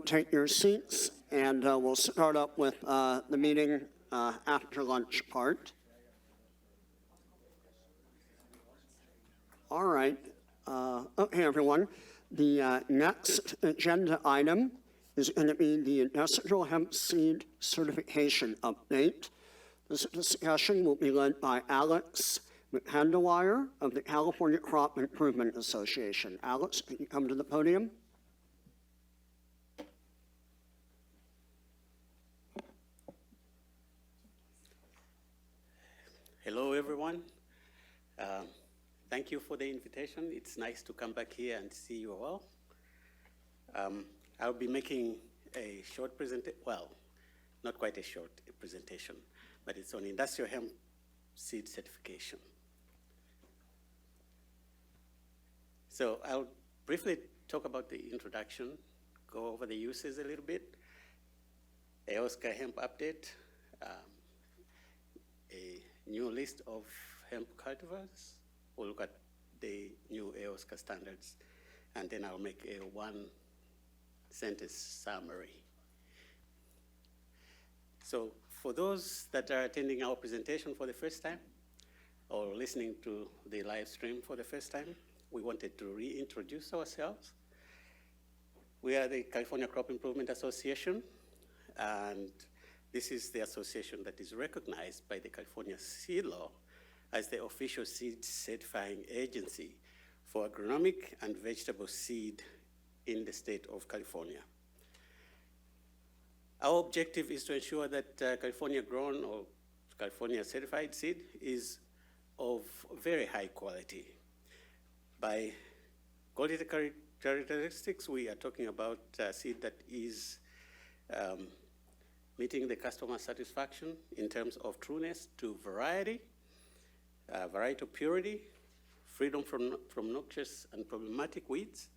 Take your seats, and we'll start up with the meeting after lunch part. All right. Okay, everyone. The next agenda item is going to be the industrial hemp seed certification update. This discussion will be led by Alex McHandewire of the California Crop Improvement Association. Alex, can you come to the podium? Hello, everyone. Thank you for the invitation. It's nice to come back here and see you all. I'll be making a short presentation, well, not quite a short presentation, but it's on industrial hemp seed certification. So I'll briefly talk about the introduction, go over the uses a little bit, AOSCA hemp update, a new list of hemp cultivars. We'll look at the new AOSCA standards, and then I'll make a one-sentence summary. So for those that are attending our presentation for the first time, or listening to the live stream for the first time, we wanted to reintroduce ourselves. We are the California Crop Improvement Association, and this is the association that is recognized by the California Seed Law as the official seed certifying agency for agronomic and vegetable seed in the state of California. Our objective is to ensure that California grown or California certified seed is of very high quality. By quality characteristics, we are talking about seed that is meeting the customer satisfaction in terms of trueness to variety, varietal purity, freedom from noxious and problematic weeds,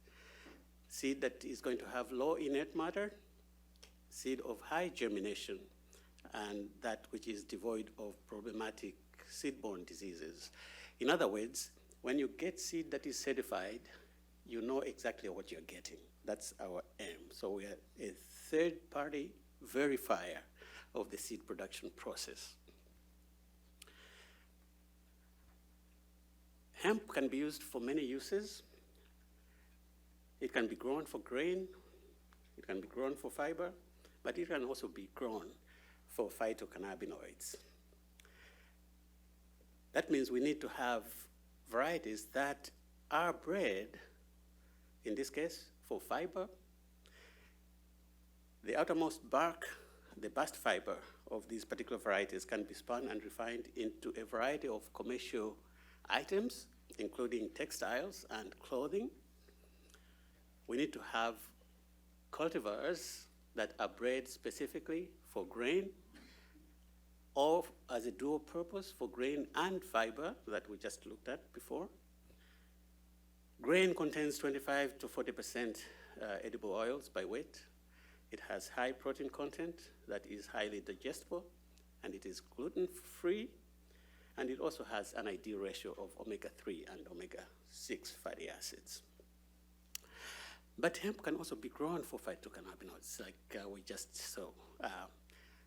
seed that is going to have low inert matter, seed of high germination, and that which is devoid of problematic seed-borne diseases. In other words, when you get seed that is certified, you know exactly what you're getting. That's our aim. So we are a third-party verifier of the seed production process. Hemp can be used for many uses. It can be grown for grain, it can be grown for fiber, but it can also be grown for phytocannabinoids. That means we need to have varieties that are bred, in this case, for fiber. The outermost bark, the bast fiber of these particular varieties can be spun and refined into a variety of commercial items, including textiles and clothing. We need to have cultivars that are bred specifically for grain or as a dual purpose for grain and fiber that we just looked at before. Grain contains 25 to 40% edible oils by weight. It has high protein content that is highly digestible, and it is gluten-free, and it also has an ideal ratio of omega-3 and omega-6 fatty acids. But hemp can also be grown for phytocannabinoids, like we just saw,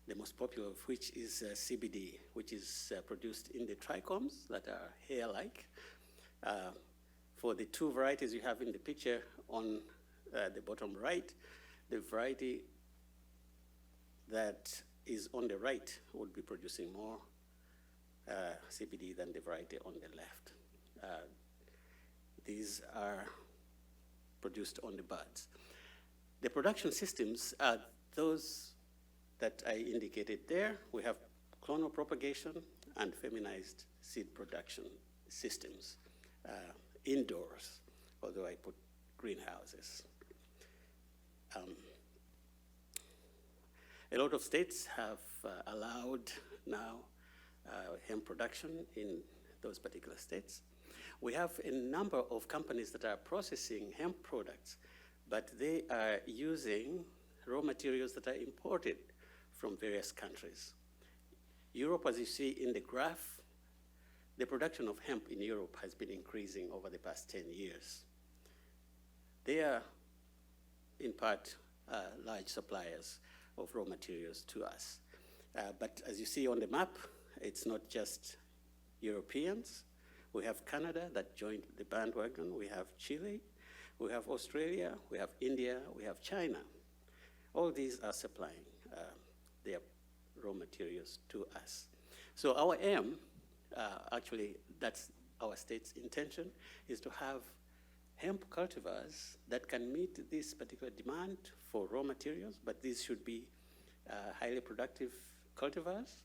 the most popular of which is CBD, which is produced in the trichomes that are hair-like. For the two varieties you have in the picture on the bottom right, the variety that is on the right would be producing more CBD than the variety on the left. These are produced on the buds. The production systems are those that I indicated there. We have clonal propagation and feminized seed production systems indoors, although I put greenhouses. A lot of states have allowed now hemp production in those particular states. We have a number of companies that are processing hemp products, but they are using raw materials that are imported from various countries. Europe, as you see in the graph, the production of hemp in Europe has been increasing over the past 10 years. They are, in part, large suppliers of raw materials to us. But as you see on the map, it's not just Europeans. We have Canada that joined the bandwagon. We have Chile. We have Australia. We have India. We have China. All these are supplying their raw materials to us. So our aim, actually, that's our state's intention, is to have hemp cultivars that can meet this particular demand for raw materials, but these should be highly productive cultivars,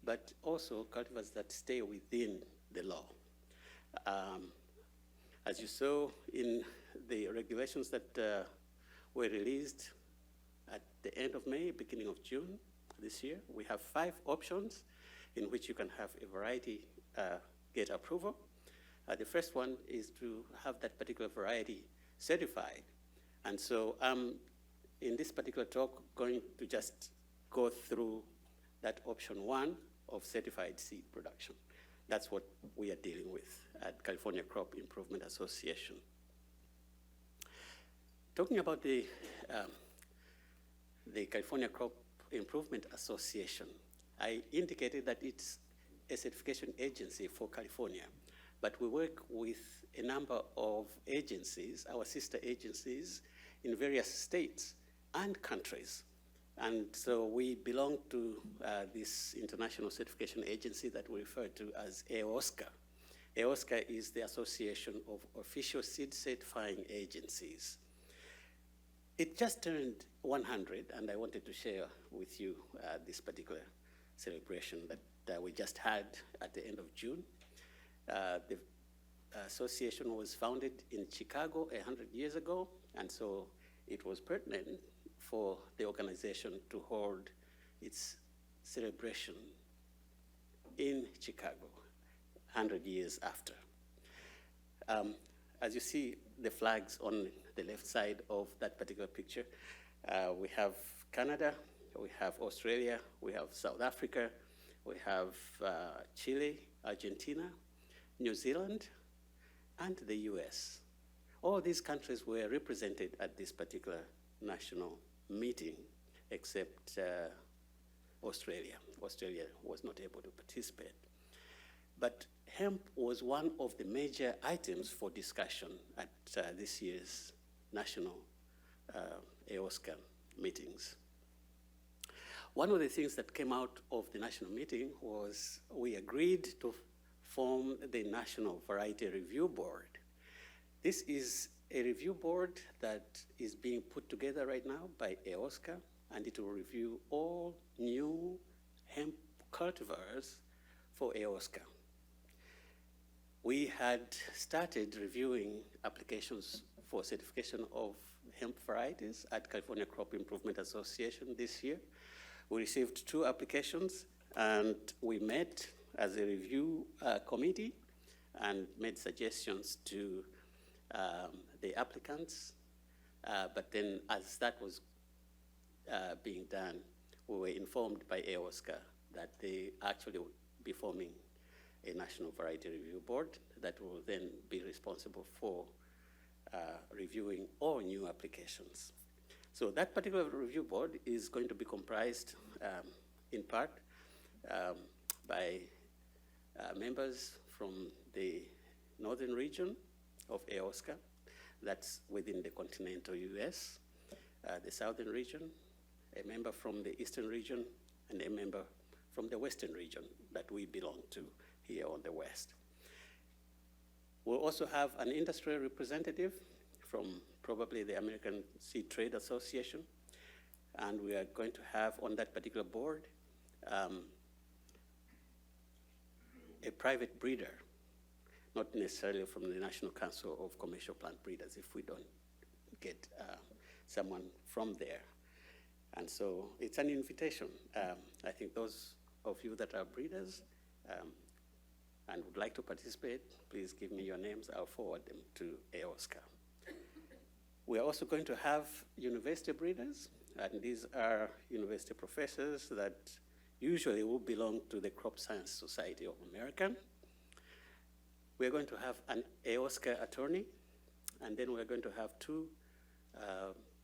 but also cultivars that stay within the law. As you saw in the regulations that were released at the end of May, beginning of June this year, we have 5 options in which you can have a variety get approval. The first one is to have that particular variety certified. And so I'm, in this particular talk, going to just go through that option 1 of certified seed production. That's what we are dealing with at California Crop Improvement Association. Talking about the California Crop Improvement Association, I indicated that it's a certification agency for California, but we work with a number of agencies, our sister agencies, in various states and countries. And so we belong to this international certification agency that we refer to as AOSCA. AOSCA is the Association of Official Seed Certifying Agencies. It just turned 100, and I wanted to share with you this particular celebration that we just had at the end of June. The association was founded in Chicago 100 years ago, and so it was pertinent for the organization to hold its celebration in Chicago 100 years after. As you see the flags on the left side of that particular picture, we have Canada, we have Australia, we have South Africa, we have Chile, Argentina, New Zealand, and the US. All these countries were represented at this particular national meeting, except Australia. Australia was not able to participate. But hemp was one of the major items for discussion at this year's national AOSCA meetings. One of the things that came out of the national meeting was we agreed to form the National Variety Review Board. This is a review board that is being put together right now by AOSCA, and it will review all new hemp cultivars for AOSCA. We had started reviewing applications for certification of hemp varieties at California Crop Improvement Association this year. We received 2 applications, and we met as a review committee and made suggestions to the applicants. But then as that was being done, we were informed by AOSCA that they actually would be forming a National Variety Review Board that will then be responsible for reviewing all new applications. So that particular review board is going to be comprised in part by members from the northern region of AOSCA, that's within the continental US, the southern region, a member from the eastern region, and a member from the western region that we belong to here on the west. We'll also have an industry representative from probably the American Seed Trade Association, and we are going to have on that particular board a private breeder, not necessarily from the National Council of Commercial Plant Breeders if we don't get someone from there. And so it's an invitation. I think those of you that are breeders and would like to participate, please give me your names. I'll forward them to AOSCA. We are also going to have university breeders, and these are university professors that usually will belong to the Crop Science Society of America. We're going to have an AOSCA attorney, and then we're going to have 2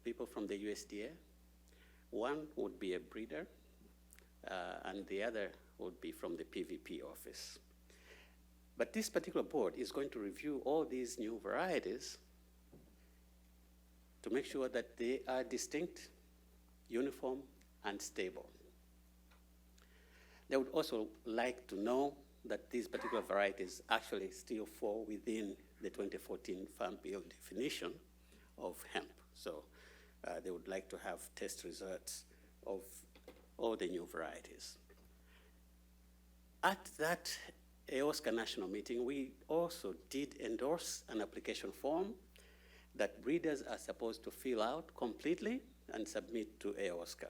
people from the USDA. One would be a breeder, and the other would be from the PVP office. But this particular board is going to review all these new varieties to make sure that they are distinct, uniform, and stable. They would also like to know that these particular varieties actually still fall within the 2014 Farm Bill definition of hemp. So they would like to have test results of all the new varieties. At that AOSCA national meeting, we also did endorse an application form that breeders are supposed to fill out completely and submit to AOSCA,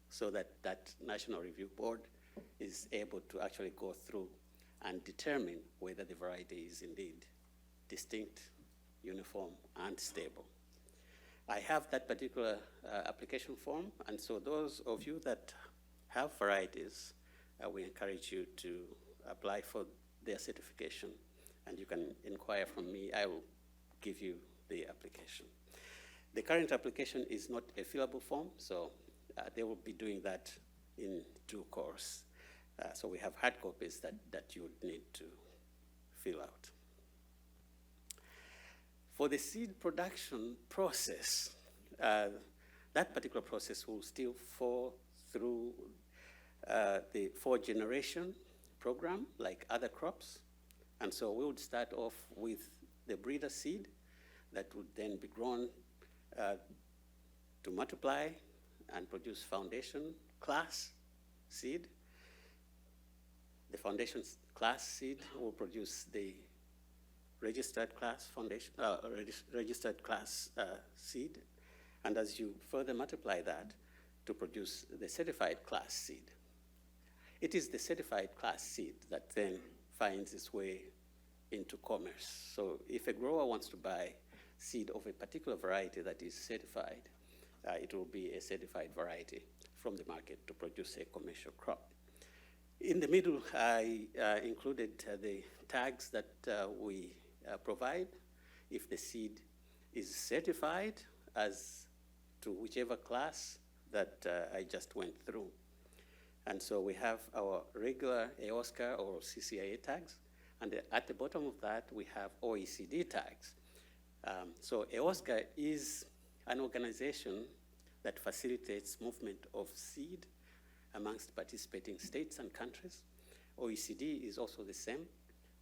so that that National Review Board is able to actually go through and determine whether the variety is indeed distinct, uniform, and stable. I have that particular application form, and so those of you that have varieties, we encourage you to apply for their certification, and you can inquire from me. I will give you the application. The current application is not a fillable form, so they will be doing that in due course. So we have hard copies that you would need to fill out. For the seed production process, that particular process will still fall through the 4-generation program, like other crops. And so we would start off with the breeder seed that would then be grown to multiply and produce foundation class seed. The foundation class seed will produce the registered class foundation, registered class seed, and as you further multiply that to produce the certified class seed. It is the certified class seed that then finds its way into commerce. So if a grower wants to buy seed of a particular variety that is certified, it will be a certified variety from the market to produce a commercial crop. In the middle, I included the tags that we provide if the seed is certified as to whichever class that I just went through. And so we have our regular AOSCA or CCIA tags, and at the bottom of that, we have OECD tags. So AOSCA is an organization that facilitates movement of seed amongst participating states and countries. OECD is also the same.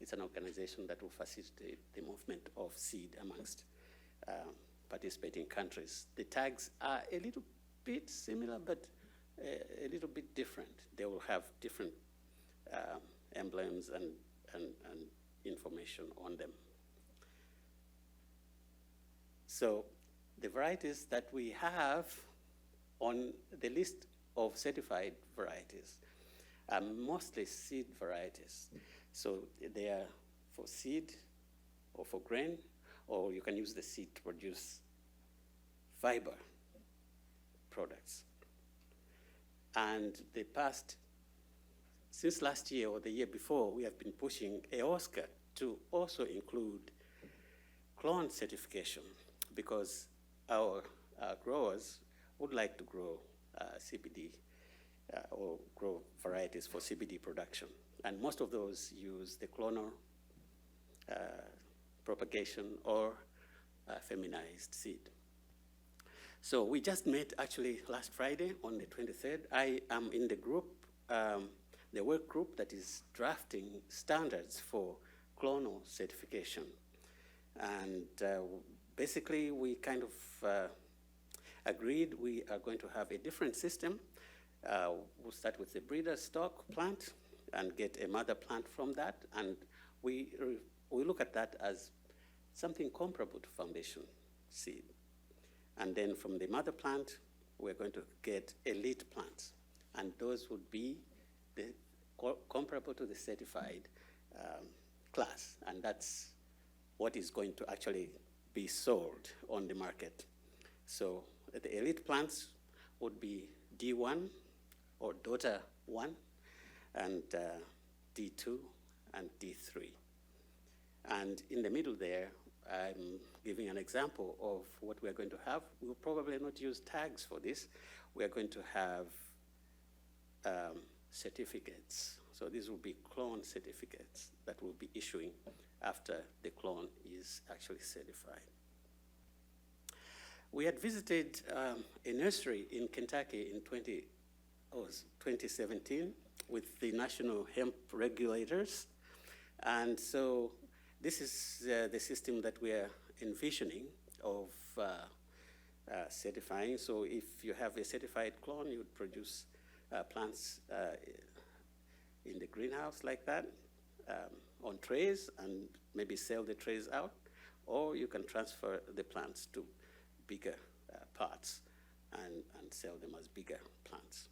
It's an organization that will facilitate the movement of seed amongst participating countries. The tags are a little bit similar, but a little bit different. They will have different emblems and information on them. So the varieties that we have on the list of certified varieties are mostly seed varieties. So they are for seed or for grain, or you can use the seed to produce fiber products. And since last year or the year before, we have been pushing AOSCA to also include clone certification, because our growers would like to grow CBD or grow varieties for CBD production. And most of those use the Clonal Propagation or Feminized seed. So we just met actually last Friday on the 23rd. I am in the group, the work group that is drafting standards for clonal certification. And basically we kind of agreed we are going to have a different system. We'll start with the breeder stock plant and get a mother plant from that. And we look at that as something comparable to foundation seed. And then from the mother plant, we're going to get elite plants. And those would be comparable to the certified class. And that's what is going to actually be sold on the market. So the elite plants would be D1 or daughter 1, and D2 and D3. And in the middle there, I'm giving an example of what we're going to have. We'll probably not use tags for this. We're going to have certificates. So these will be clone certificates that we'll be issuing after the clone is actually certified. We had visited a nursery in Kentucky in 2017 with the national hemp regulators. And so this is the system that we are envisioning of certifying. So if you have a certified clone, you would produce plants in the greenhouse like that, on trays, and maybe sell the trays out, or you can transfer the plants to bigger parts and sell them as bigger plants.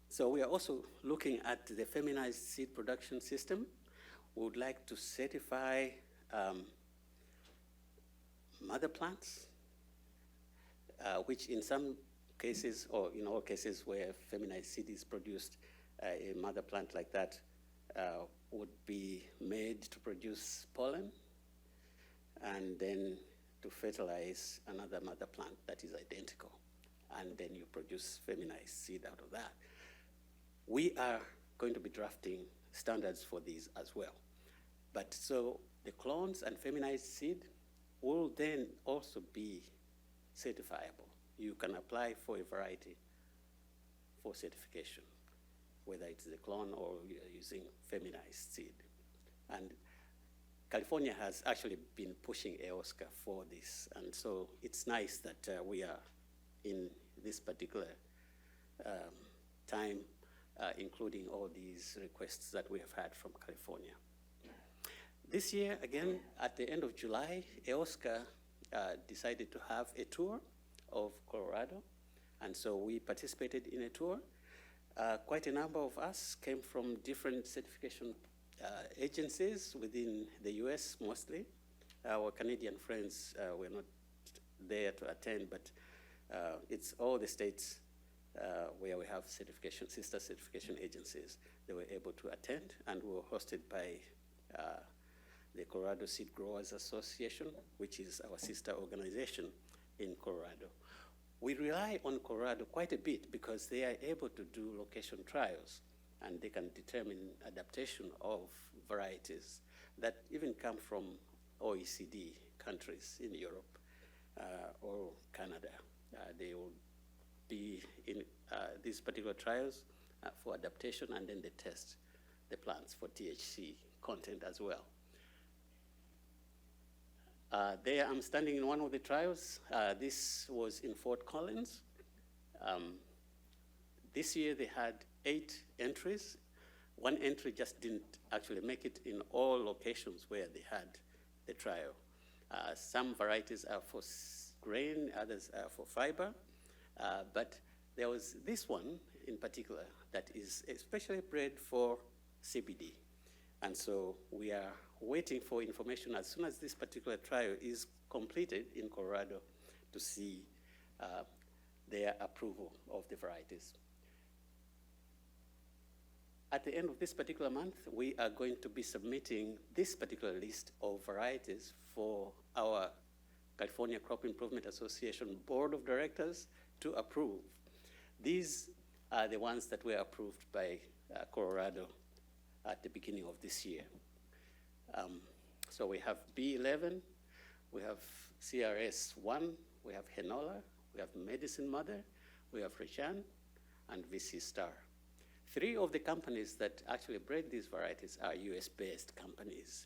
So we are also looking at the feminized seed production system. We would like to certify mother plants, which in some cases, or in all cases where feminized seed is produced, a mother plant like that would be made to produce pollen and then to fertilize another mother plant that is identical. And then you produce feminized seed out of that. We are going to be drafting standards for these as well. But so the clones and feminized seed will then also be certifiable. You can apply for a variety for certification, whether it's the clone or you're using feminized seed. And California has actually been pushing AOSCA for this. And so it's nice that we are in this particular time including all these requests that we have had from California. This year, again, at the end of July, AOSCA decided to have a tour of Colorado, and so we participated in a tour. Quite a number of us came from different certification agencies within the US mostly. Our Canadian friends were not there to attend, but it's all the states where we have certification, sister certification agencies. They were able to attend, and we were hosted by the Colorado Seed Growers Association, which is our sister organization in Colorado. We rely on Colorado quite a bit because they are able to do location trials, and they can determine adaptation of varieties that even come from OECD countries in Europe or Canada. They will be in these particular trials for adaptation, and then they test the plants for THC content as well. There I'm standing in one of the trials. This was in Fort Collins. This year they had 8 entries. One entry just didn't actually make it in all locations where they had the trial. Some varieties are for grain, others are for fiber, but there was this one in particular that is especially bred for CBD. And so we are waiting for information as soon as this particular trial is completed in Colorado to see their approval of the varieties. At the end of this particular month, we are going to be submitting this particular list of varieties for our California Crop Improvement Association Board of Directors to approve. These are the ones that were approved by Colorado at the beginning of this year. So we have B11, we have CRS1, we have Henola, we have Medicine Mother, we have Rechan, and VC Star. 3 of the companies that actually bred these varieties are US-based companies.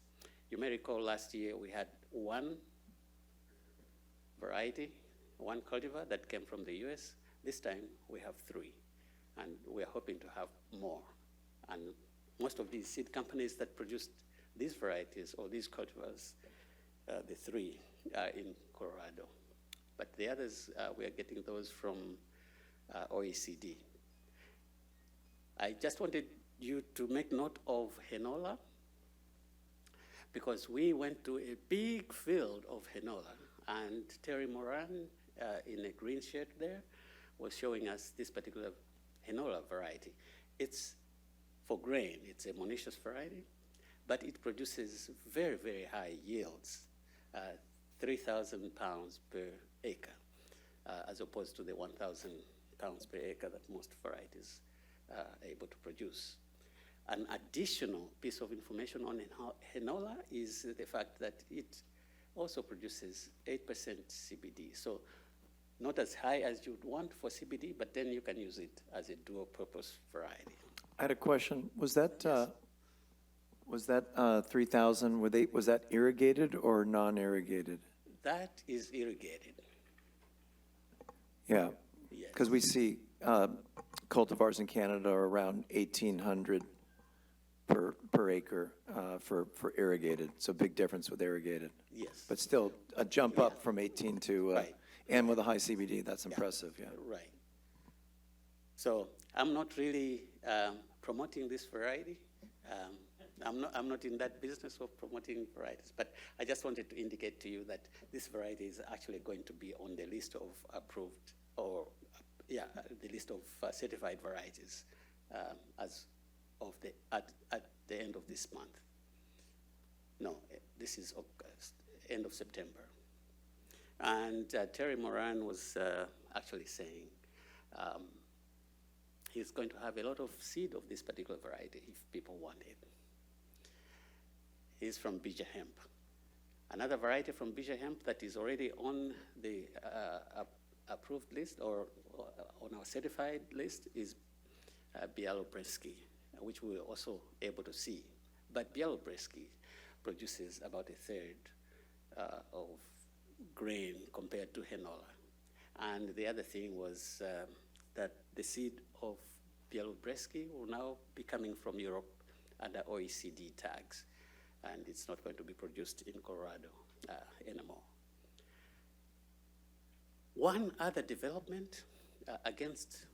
You may recall last year we had 1 variety, 1 cultivar that came from the US. This time we have 3, and we are hoping to have more. And most of these seed companies that produced these varieties or these cultivars, the 3 are in Colorado. But the others, we are getting those from OECD. I just wanted you to make note of Henola, because we went to a big field of Henola, and Terry Moran in a green shirt there was showing us this particular Henola variety. It's for grain, it's a monoecious variety, but it produces very, very high yields, 3,000 pounds per acre, as opposed to the 1,000 pounds per acre that most varieties are able to produce. An additional piece of information on Henola is the fact that it also produces 8% CBD. So not as high as you'd want for CBD, but then you can use it as a dual purpose variety. I had a question. Was that 3,000? Was that irrigated or non-irrigated? That is irrigated. Yeah, Yes. because we see cultivars in Canada are around 1,800 per acre for irrigated. So big difference with irrigated. Yes. But still a jump up from 18 to Right. and with a high CBD. That's impressive. Yeah. Right. So I'm not really promoting this variety. I'm not in that business of promoting varieties, but I just wanted to indicate to you that this variety is actually going to be on the list of approved, or the list of certified varieties as of at the end of this month. No, this is August, end of September. And Terry Moran was actually saying he's going to have a lot of seed of this particular variety if people want it. He's from Bija Hemp. Another variety from Bija Hemp that is already on the approved list or on our certified list is Bialobreski, which we were also able to see. But Bialobreski produces about a third of grain compared to Henola. And the other thing was that the seed of Bialobreski will now be coming from Europe under OECD tags, and it's not going to be produced in Colorado anymore. One other development against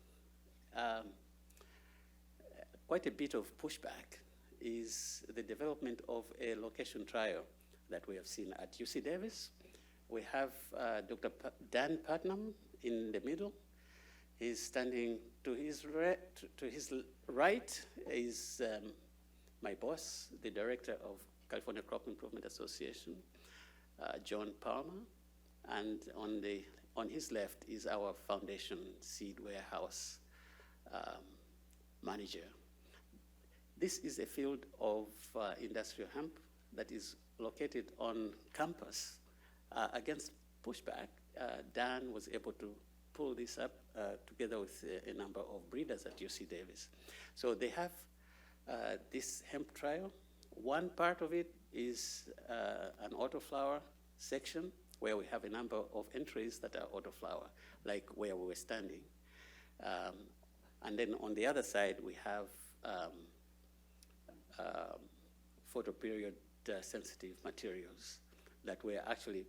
quite a bit of pushback is the development of a location trial that we have seen at UC Davis. We have Dr. Dan Putnam in the middle. He's standing to his right is my boss, the director of California Crop Improvement Association, John Palmer, and on his left is our foundation seed warehouse manager. This is a field of industrial hemp that is located on campus. Against pushback, Dan was able to pull this up together with a number of breeders at UC Davis. So they have this hemp trial. One part of it is an autoflower section where we have a number of entries that are autoflower, like where we were standing. And then on the other side, we have photoperiod sensitive materials that were actually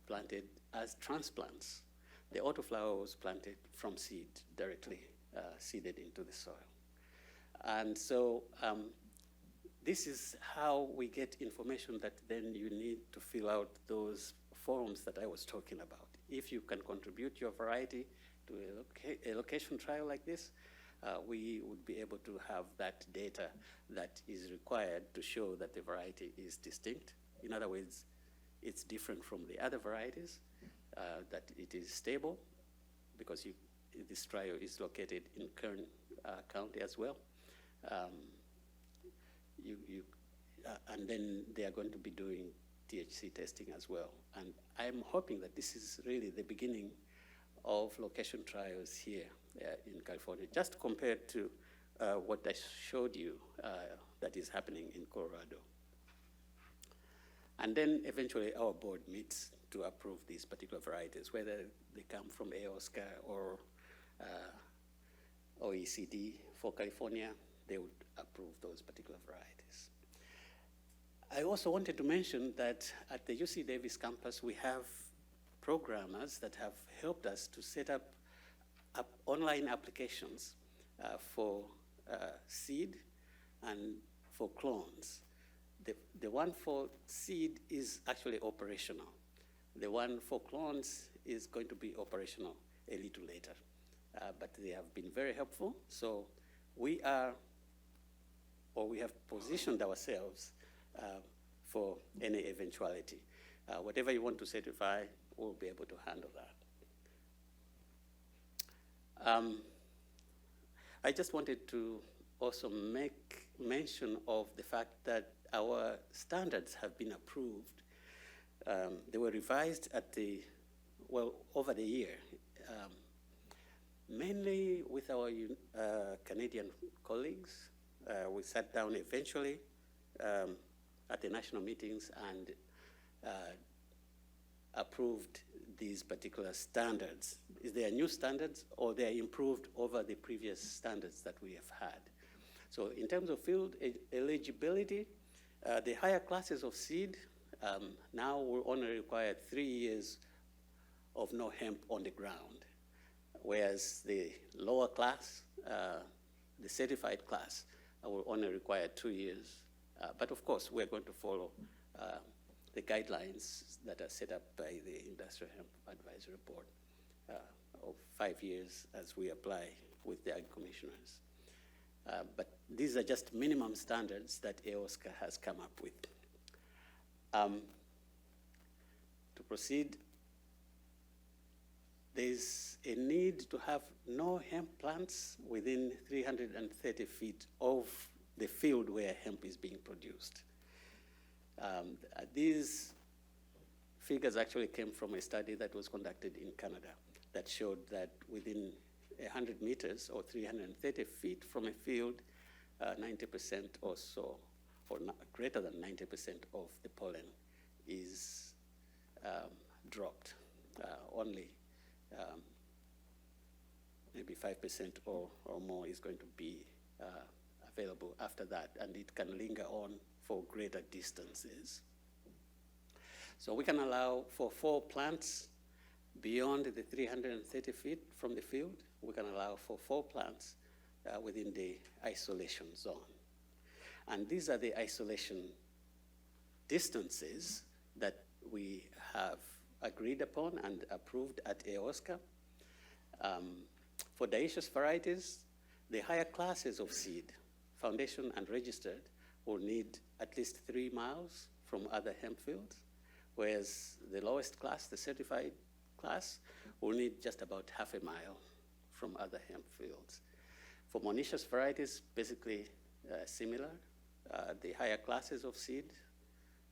planted as transplants. The autoflower was planted from seed, directly seeded into the soil. And so this is how we get information that then you need to fill out those forms that I was talking about. If you can contribute your variety to a location trial like this, we would be able to have that data that is required to show that the variety is distinct. In other words, it's different from the other varieties, that it is stable, because this trial is located in Kern County as well. And then they are going to be doing THC testing as well. And I'm hoping that this is really the beginning of location trials here in California, just compared to what I showed you that is happening in Colorado. And then eventually our board meets to approve these particular varieties, whether they come from AOSCA or OECD. For California, they would approve those particular varieties. I also wanted to mention that at the UC Davis campus, we have programmers that have helped us to set up online applications for seed and for clones. The one for seed is actually operational. The one for clones is going to be operational a little later. But they have been very helpful. So we have positioned ourselves for any eventuality. Whatever you want to certify, we'll be able to handle that. I just wanted to also make mention of the fact that our standards have been approved. They were revised over the year, mainly with our Canadian colleagues. We sat down eventually at the national meetings and approved these particular standards. They are new standards, or they are improved over the previous standards that we have had. So in terms of field eligibility, the higher classes of seed now will only require 3 years of no hemp on the ground, whereas the lower class, the certified class, will only require 2 years. But of course, we're going to follow the guidelines that are set up by the Industrial Hemp Advisory Board of 5 years as we apply with the Ag Commissioners. But these are just minimum standards that AOSCA has come up with. To proceed, there's a need to have no hemp plants within 330 feet of the field where hemp is being produced. These figures actually came from a study that was conducted in Canada that showed that within 100 meters or 330 feet from a field, 90% or so, or greater than 90% of the pollen is dropped. Only maybe 5% or more is going to be available after that, and it can linger on for greater distances. So we can allow for 4 plants beyond the 330 feet from the field. We can allow for 4 plants within the isolation zone. And these are the isolation distances that we have agreed upon and approved at AOSCA. For dioecious varieties, the higher classes of seed, foundation and registered, will need at least 3 miles from other hemp fields, whereas the lowest class, the certified class, will need just about half a mile from other hemp fields. For monoecious varieties, basically similar. The higher classes of seed,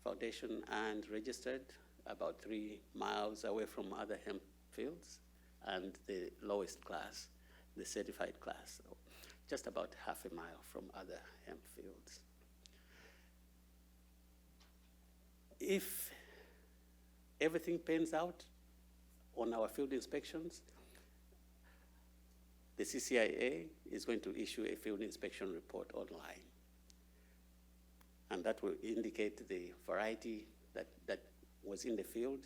foundation and registered, about 3 miles away from other hemp fields, and the lowest class, the certified class, just about half a mile from other hemp fields. If everything pans out on our field inspections, the CCIA is going to issue a field inspection report online. And that will indicate the variety that was in the field,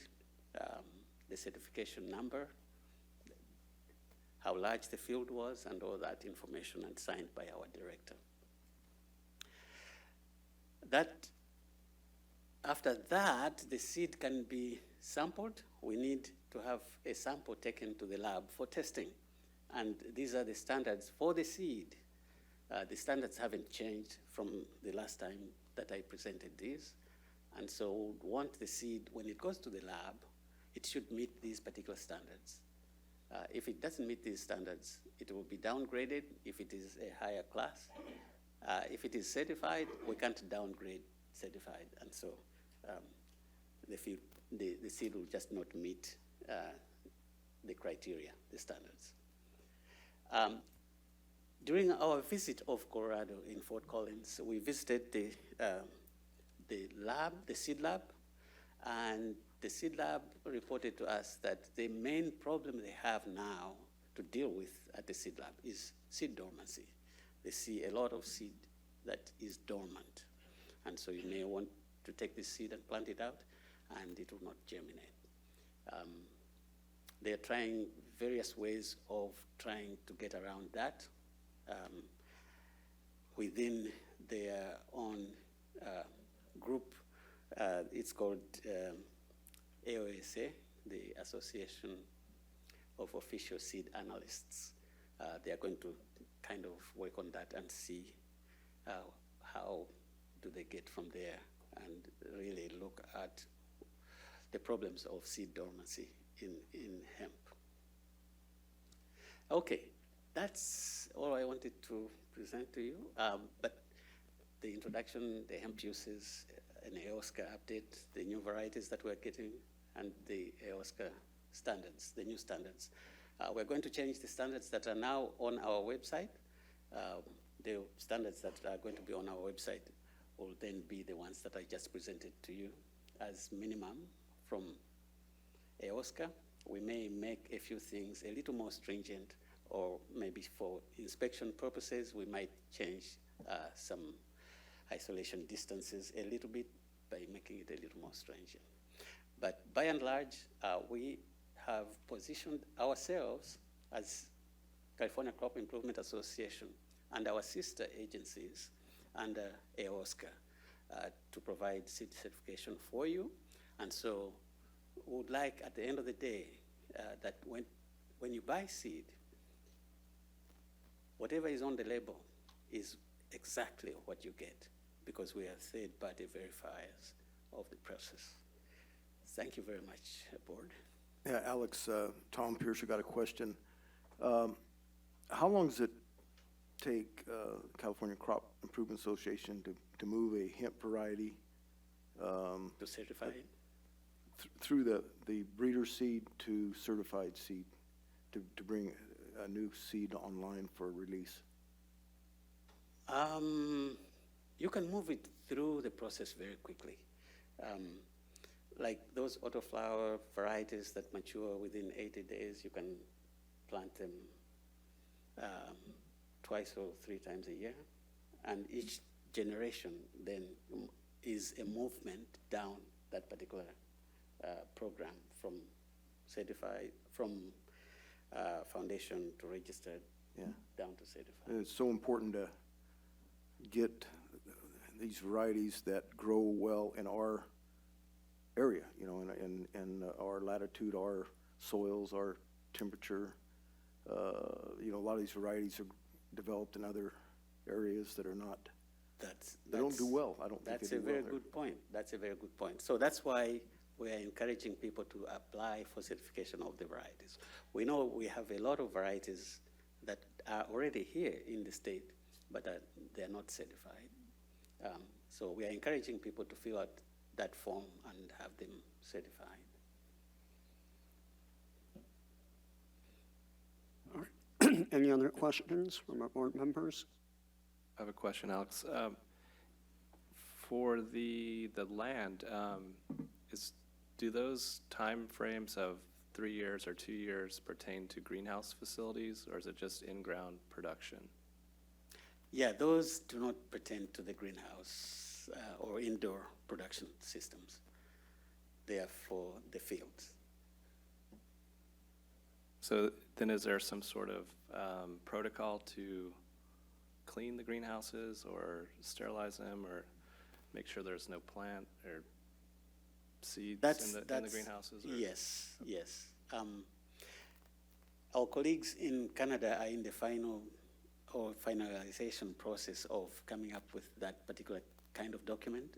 the certification number, how large the field was, and all that information, and signed by our director. After that, the seed can be sampled. We need to have a sample taken to the lab for testing. And these are the standards for the seed. The standards haven't changed from the last time that I presented these. And so we want the seed, when it goes to the lab, it should meet these particular standards. If it doesn't meet these standards, it will be downgraded if it is a higher class. If it is certified, we can't downgrade certified. And so the seed will just not meet the criteria, the standards. During our visit of Colorado in Fort Collins, we visited the lab, the seed lab, and the seed lab reported to us that the main problem they have now to deal with at the seed lab is seed dormancy. They see a lot of seed that is dormant. And so you may want to take this seed and plant it out, and it will not germinate. They're trying various ways of trying to get around that within their own group. It's called AOSCA, the Association of Official Seed Analysts. They are going to kind of work on that and see how do they get from there and really look at the problems of seed dormancy in hemp. Okay, that's all I wanted to present to you. But the introduction, the hemp uses, an AOSCA update, the new varieties that we're getting, and the AOSCA standards, the new standards. We're going to change the standards that are now on our website. The standards that are going to be on our website will then be the ones that I just presented to you as minimum from AOSCA. We may make a few things a little more stringent, or maybe for inspection purposes, we might change some isolation distances a little bit by making it a little more stringent. But by and large, we have positioned ourselves as California Crop Improvement Association and our sister agencies under AOSCA to provide seed certification for you. And so we would like, at the end of the day, that when you buy seed, whatever is on the label is exactly what you get, because we are third-party verifiers of the process. Thank you very much, Board. Yeah, Alex, Tom Pierce, got a question. How long does it take California Crop Improvement Association to move a hemp variety To certify it? through the breeder seed to certified seed, to bring a new seed online for release? You can move it through the process very quickly. Like those autoflower varieties that mature within 80 days, you can plant them twice or 3 times a year. And each generation then is a movement down that particular program from certified, from foundation to registered, Yeah. down to certified. It's so important to get these varieties that grow well in our area, you know, in our latitude, our soils, our temperature. You know, a lot of these varieties are developed in other areas that are not, they don't do well. I don't think That's they a do well very there. good point. That's a very good point. So that's why we are encouraging people to apply for certification of the varieties. We know we have a lot of varieties that are already here in the state, but they're not certified. So we are encouraging people to fill out that form and have them certified. All right. Any other questions from our board members? I have a question, Alex. For the land, do those time frames of 3 years or 2 years pertain to greenhouse facilities, or is it just in-ground production? Yeah, those do not pertain to the greenhouse or indoor production systems. They are for the fields. So then is there some sort of protocol to clean the greenhouses or sterilize them or make sure there's no plant or seeds in the greenhouses? Or? Yes, yes. Our colleagues in Canada are in the finalization process of coming up with that particular kind of document.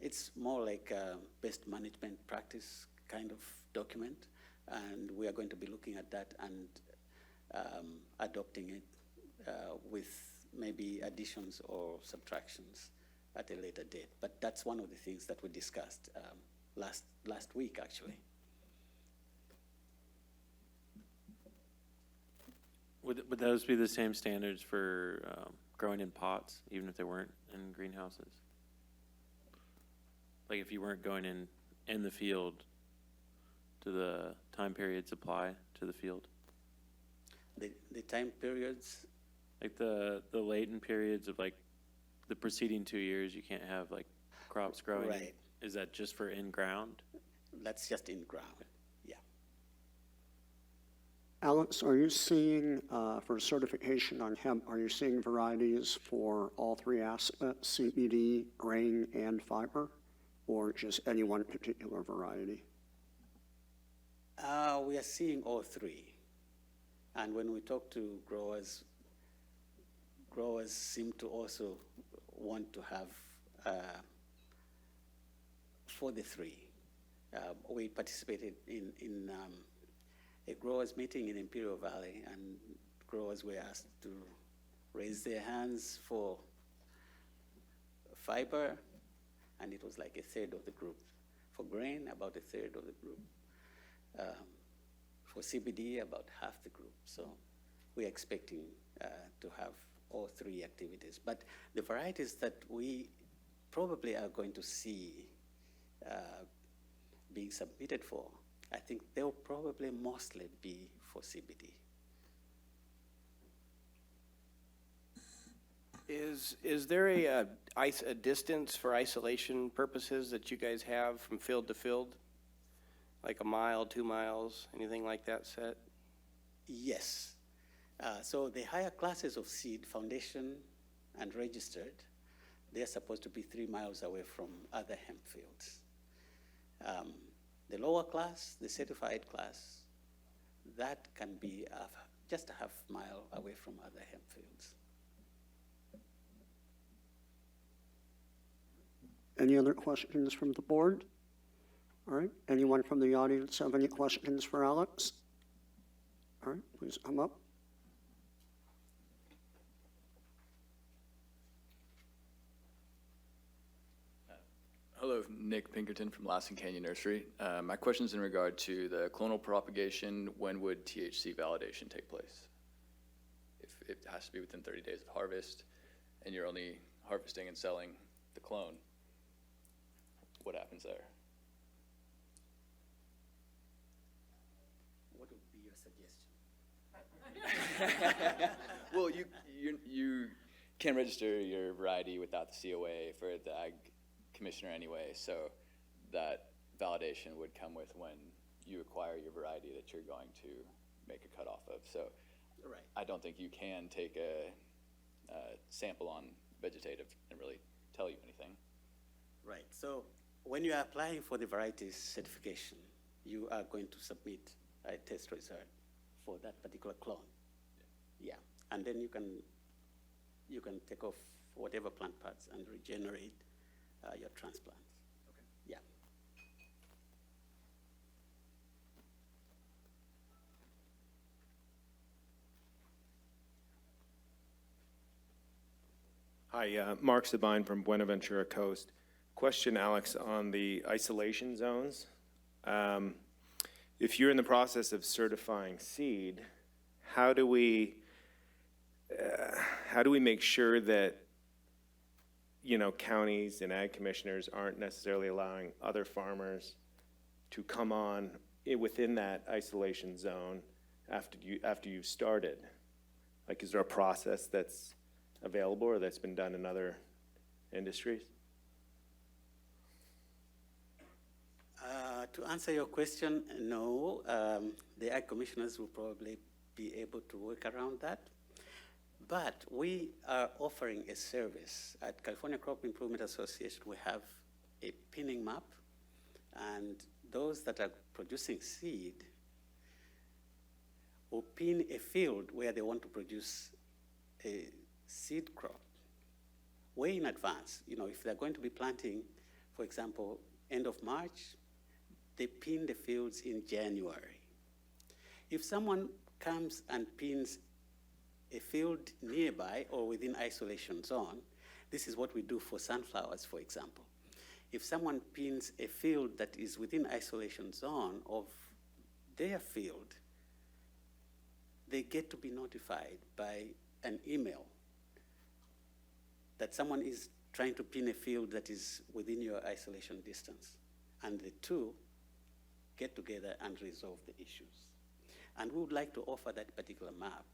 It's more like a best management practice kind of document, and we are going to be looking at that and adopting it with maybe additions or subtractions at a later date. But that's one of the things that we discussed last week, actually. Would those be the same standards for growing in pots, even if they weren't in greenhouses? Like if you weren't going in the field, do the time periods apply to the field? The time periods? Like the latent periods of like the preceding 2 years, you can't have like crops growing. Right. Is that just for in-ground? That's just in ground, yeah. Alex, are you seeing, for certification on hemp, are you seeing varieties for all 3 aspects, CBD, grain, and fiber, or just any one particular variety? We are seeing all 3. And when we talk to growers seem to also want to have for the three. We participated in a growers meeting in Imperial Valley, and growers were asked to raise their hands for fiber, and it was like a third of the group. For grain, about a third of the group. For CBD, about half the group. So we're expecting to have all three activities. But the varieties that we probably are going to see being submitted for, I think they'll probably mostly be for CBD. Is there a distance for isolation purposes that you guys have from field to field? Like a mile, 2 miles, anything like that set? Yes. So the higher classes of seed, foundation and registered, they're supposed to be 3 miles away from other hemp fields. The lower class, the certified class, that can be just a half mile away from other hemp fields. Any other questions from the board? All right, anyone from the audience have any questions for Alex? All right, please come up. Hello, Nick Pinkerton from Lassen Canyon Nursery. My question is in regard to the clonal propagation. When would THC validation take place? If it has to be within 30 days of harvest and you're only harvesting and selling the clone, what happens there? What would be your suggestion? Well, you can register your variety without the COA for the Ag Commissioner anyway, so that validation would come with when you acquire your variety that you're going to make a cutoff of. So Right. I don't think you can take a sample on vegetative and really tell you anything. Right. So when you are applying for the varieties certification, you are going to submit a test result for that particular clone. Yeah. And then you can take off whatever plant parts and regenerate your transplants. Okay. Yeah. Hi, Mark Sabine from Buenaventura Coast. Question, Alex, on the isolation zones. If you're in the process of certifying seed, how do we make sure that, you know, counties and ag commissioners aren't necessarily allowing other farmers to come on within that isolation zone after you've started? Like, is there a process that's available or that's been done in other industries? To answer your question, no. The ag commissioners will probably be able to work around that. But we are offering a service at California Crop Improvement Association. We have a pinning map, and those that are producing seed will pin a field where they want to produce a seed crop way in advance. You know, if they're going to be planting, for example, end of March, they pin the fields in January. If someone comes and pins a field nearby or within isolation zone, this is what we do for sunflowers, for example. If someone pins a field that is within isolation zone of their field, they get to be notified by an email that someone is trying to pin a field that is within your isolation distance. And the two get together and resolve the issues. And we would like to offer that particular map,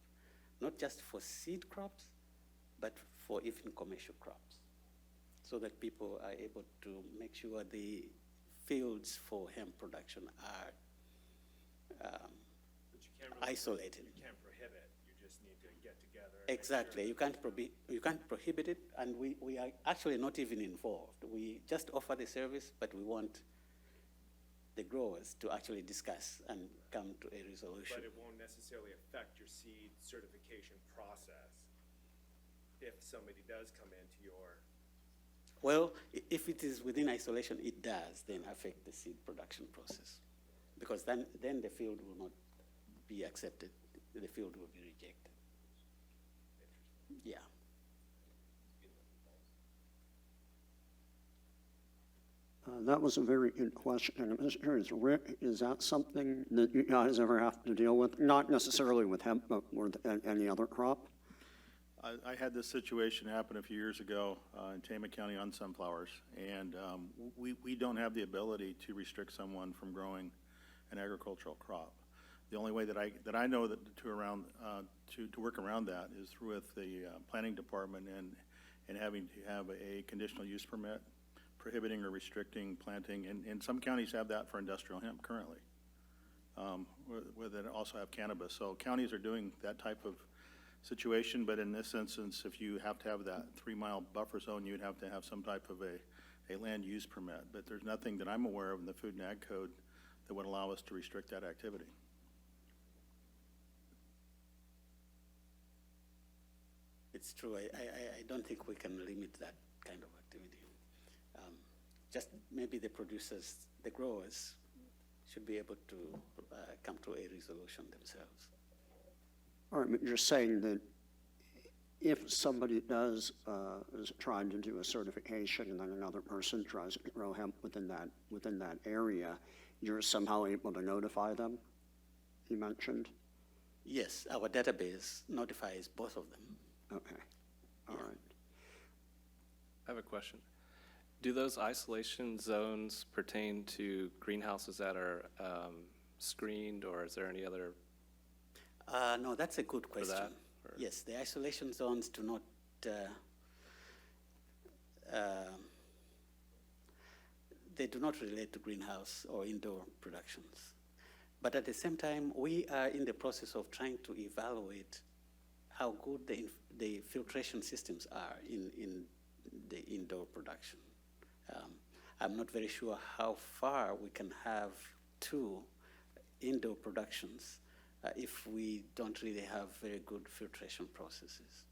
not just for seed crops, but for even commercial crops, so that people are able to make sure the fields for hemp production are isolated. You can't prohibit, you just need to get together. Exactly, you can't prohibit it, and we are actually not even involved. We just offer the service, but we want the growers to actually discuss and come to a resolution. But it won't necessarily affect your seed certification process if somebody does come into your Well, if it is within isolation, it does then affect the seed production process, because then the field will not be accepted. The field will be rejected. Yeah. That was a very good question. I'm just curious, Rick, is that something that you guys ever have to deal with? Not necessarily with hemp, but with any other crop? I had this situation happen a few years ago in Tama County on sunflowers, and we don't have the ability to restrict someone from growing an agricultural crop. The only way that I know that to work around that is with the planning department and having to have a conditional use permit prohibiting or restricting planting, and some counties have that for industrial hemp currently, where they also have cannabis. So counties are doing that type of situation, but in this instance, if you have to have that 3-mile buffer zone, you'd have to have some type of a land use permit. But there's nothing that I'm aware of in the Food and Ag Code that would allow us to restrict that activity. It's true. I don't think we can limit that kind of activity. Just maybe the producers, the growers, should be able to come to a resolution themselves. All right, but you're saying that if somebody is trying to do a certification and then another person tries to grow hemp within that area, you're somehow able to notify them, you mentioned? Yes, our database notifies both of them. Okay, all right. I have a question. Do those isolation zones pertain to greenhouses that are screened, or is there any other? No, that's a good question. that, Yes, the isolation zones do not they do not relate to greenhouse or indoor productions. But at the same time, we are in the process of trying to evaluate how good the filtration systems are in the indoor production. I'm not very sure how far we can have two indoor productions if we don't really have very good filtration processes.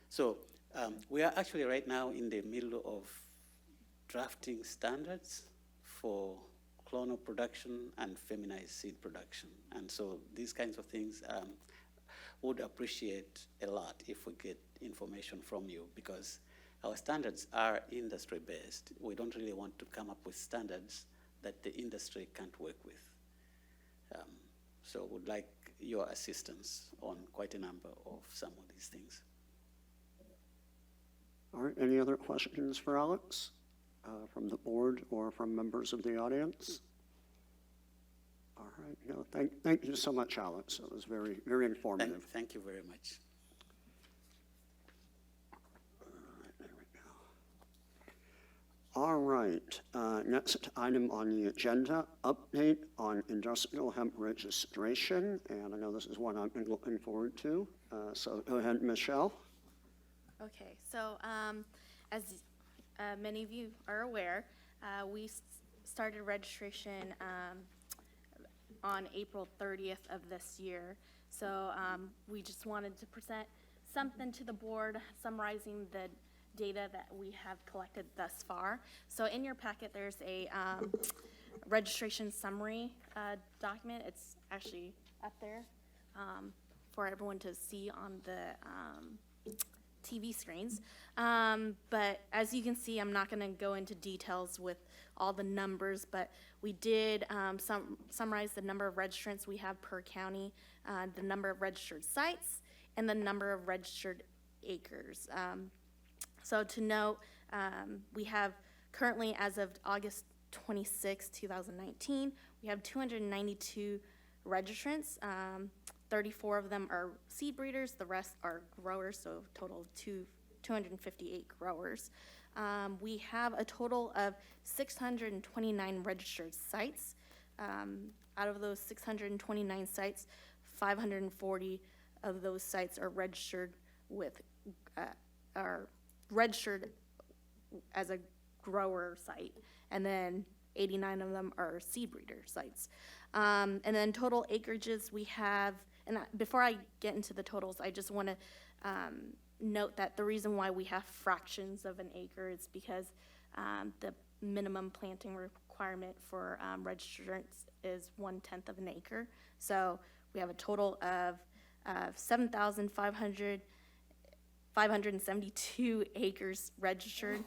So we are actually right now in the middle of drafting standards for clonal production and feminized seed production. And so these kinds of things would appreciate a lot if we get information from you, because our standards are industry-based. We don't really want to come up with standards that the industry can't work with. So would like your assistance on quite a number of some of these things. All right, any other questions for Alex from the board or from members of the audience? All right, no, thank you so much, Alex. It was very, very informative. Thank you very much. All right, next item on the agenda, update on industrial hemp registration. And I know this is one I've been looking forward to. So go ahead, Michelle. Okay, so as many of you are aware, we started registration on April 30th of this year. So we just wanted to present something to the board summarizing the data that we have collected thus far. So in your packet, there's a registration summary document. It's actually up there for everyone to see on the TV screens. But as you can see, I'm not gonna go into details with all the numbers, but we did summarize the number of registrants we have per county, the number of registered sites, and the number of registered acres. So to note, we have currently, as of August 26, 2019, we have 292 registrants. 34 of them are seed breeders, the rest are growers, so a total of 258 growers. We have a total of 629 registered sites. Out of those 629 sites, 540 of those sites are registered with, are registered as a grower site, and then 89 of them are seed breeder sites. And then total acreages we have, and before I get into the totals, I just want to note that the reason why we have fractions of an acre is because the minimum planting requirement for registrants is 1/10 of an acre. So we have a total of 7,572 acres registered.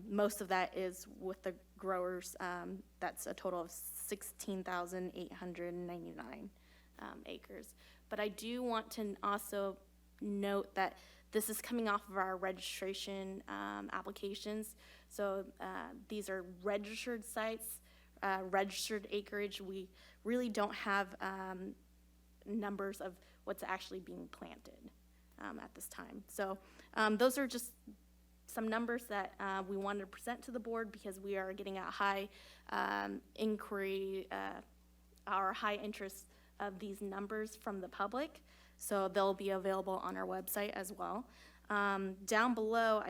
Most of that is with the growers. That's a total of 16,899 acres. But I do want to also note that this is coming off of our registration applications. So these are registered sites, registered acreage. We really don't have numbers of what's actually being planted at this time. So those are just some numbers that we wanted to present to the board because we are getting a high inquiry or high interest of these numbers from the public. So they'll be available on our website as well. Down below,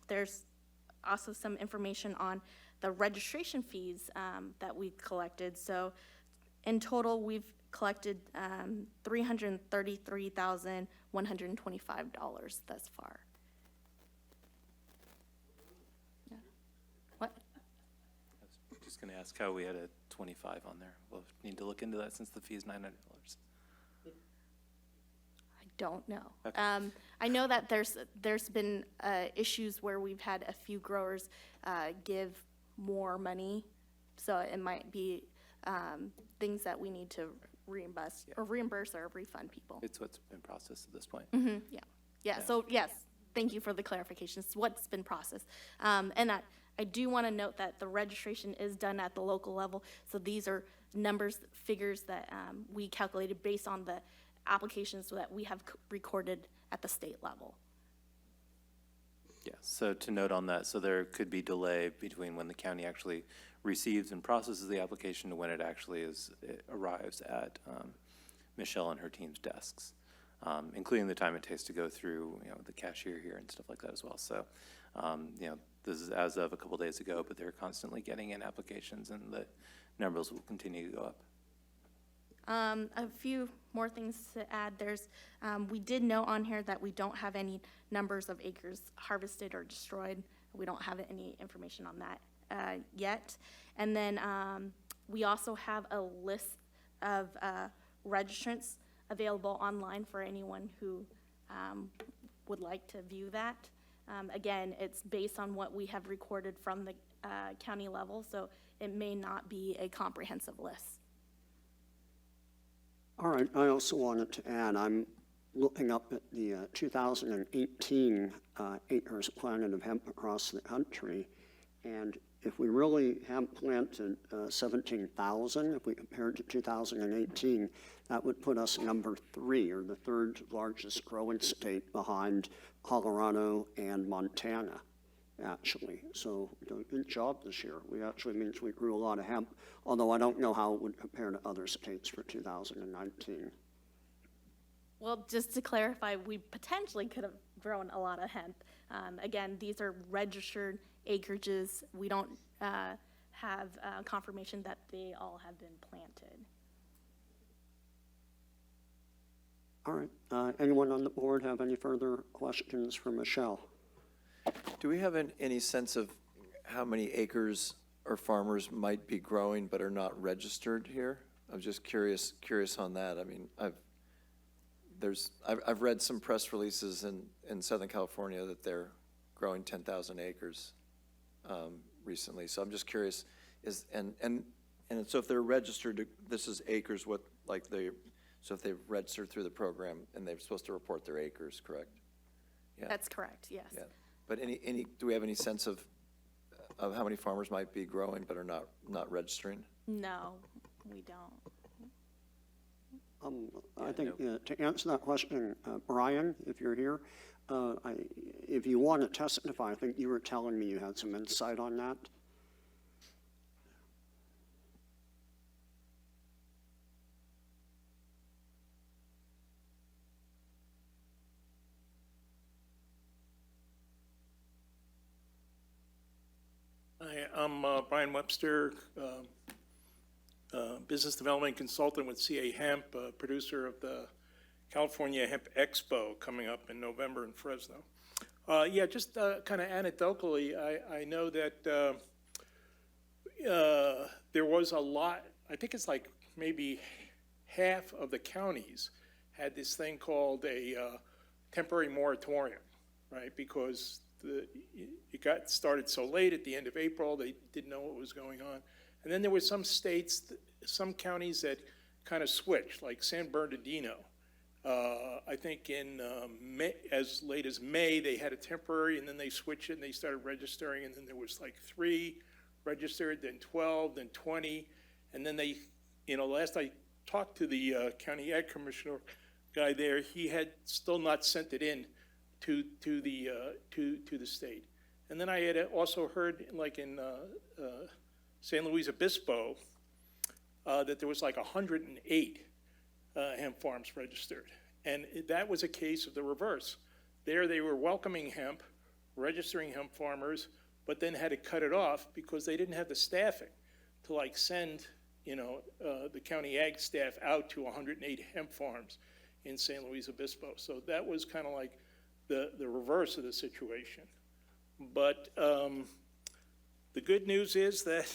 there's also some information on the registration fees that we collected. So in total, we've collected $333,125 thus far. Yeah. What? I was just going to ask how we had a 25 on there. We'll need to look into that since the fee is $900. I don't know. Okay. I know that there's been issues where we've had a few growers give more money, so it might be things that we need to reimburse or refund people. It's what's been processed at this point. Yeah. So yes, thank you for the clarification. It's what's been processed, and I do want to note that the registration is done at the local level. So these are figures that we calculated based on the applications that we have recorded at the state level. Yeah, so to note on that, so there could be delay between when the county actually receives and processes the application to when it actually it arrives at Michelle and her team's desks, including the time it takes to go through, the cashier here and stuff like that as well. So, this is as of a couple days ago, but they're constantly getting in applications, and the numbers will continue to go up. A few more things to add. We did note on here that we don't have any numbers of acres harvested or destroyed. We don't have any information on that yet. And then we also have a list of registrants available online for anyone who would like to view that. Again, it's based on what we have recorded from the county level, so it may not be a comprehensive list. All right, I also wanted to add, I'm looking up at the 2018 acres planted of hemp across the country, and if we really have planted 17,000, if we compare it to 2018, that would put us number 3, or the 3rd largest growing state behind Colorado and Montana, actually. So we did a good job this year. We actually means we grew a lot of hemp, although I don't know how it would compare to other states for 2019. Well, just to clarify, we potentially could have grown a lot of hemp. Again, these are registered acreages. We don't have confirmation that they all have been planted. All right, anyone on the board have any further questions for Michelle? Do we have any sense of how many acres or farmers might be growing but are not registered here? I'm just curious on that. I mean, I've read some press releases in Southern California that they're growing 10,000 acres recently. So I'm just curious, and so if they're registered, this is acres, so if they've registered through the program and they're supposed to report their acres, correct? Yeah. That's correct, yes. Yeah. But do we have any sense of how many farmers might be growing but are not registering? No, we don't. I think to answer that question, Brian, if you're here, if you want to testify, I think you were telling me you had some insight on that. Hi, I'm Brian Webster, business development consultant with CA Hemp, producer of the California Hemp Expo coming up in November in Fresno. Yeah, just kind of anecdotally, I know that there was a lot, I think it's like maybe half of the counties had this thing called a temporary moratorium, right? Because it got started so late at the end of April, they didn't know what was going on. And then there were some states, some counties that kind of switched, like San Bernardino. I think in May, as late as May, they had a temporary, and then they switched it, and they started registering, and then there was like 3 registered, then 12, then 20, and then they, last I talked to the county ag commissioner guy there, he had still not sent it in to the state. And then I had also heard, like in San Luis Obispo, that there was like 108 hemp farms registered. And that was a case of the reverse. There they were welcoming hemp, registering hemp farmers, but then had to cut it off because they didn't have the staffing to like send, the county ag staff out to 108 hemp farms in San Luis Obispo. So that was kind of like the reverse of the situation. But the good news is that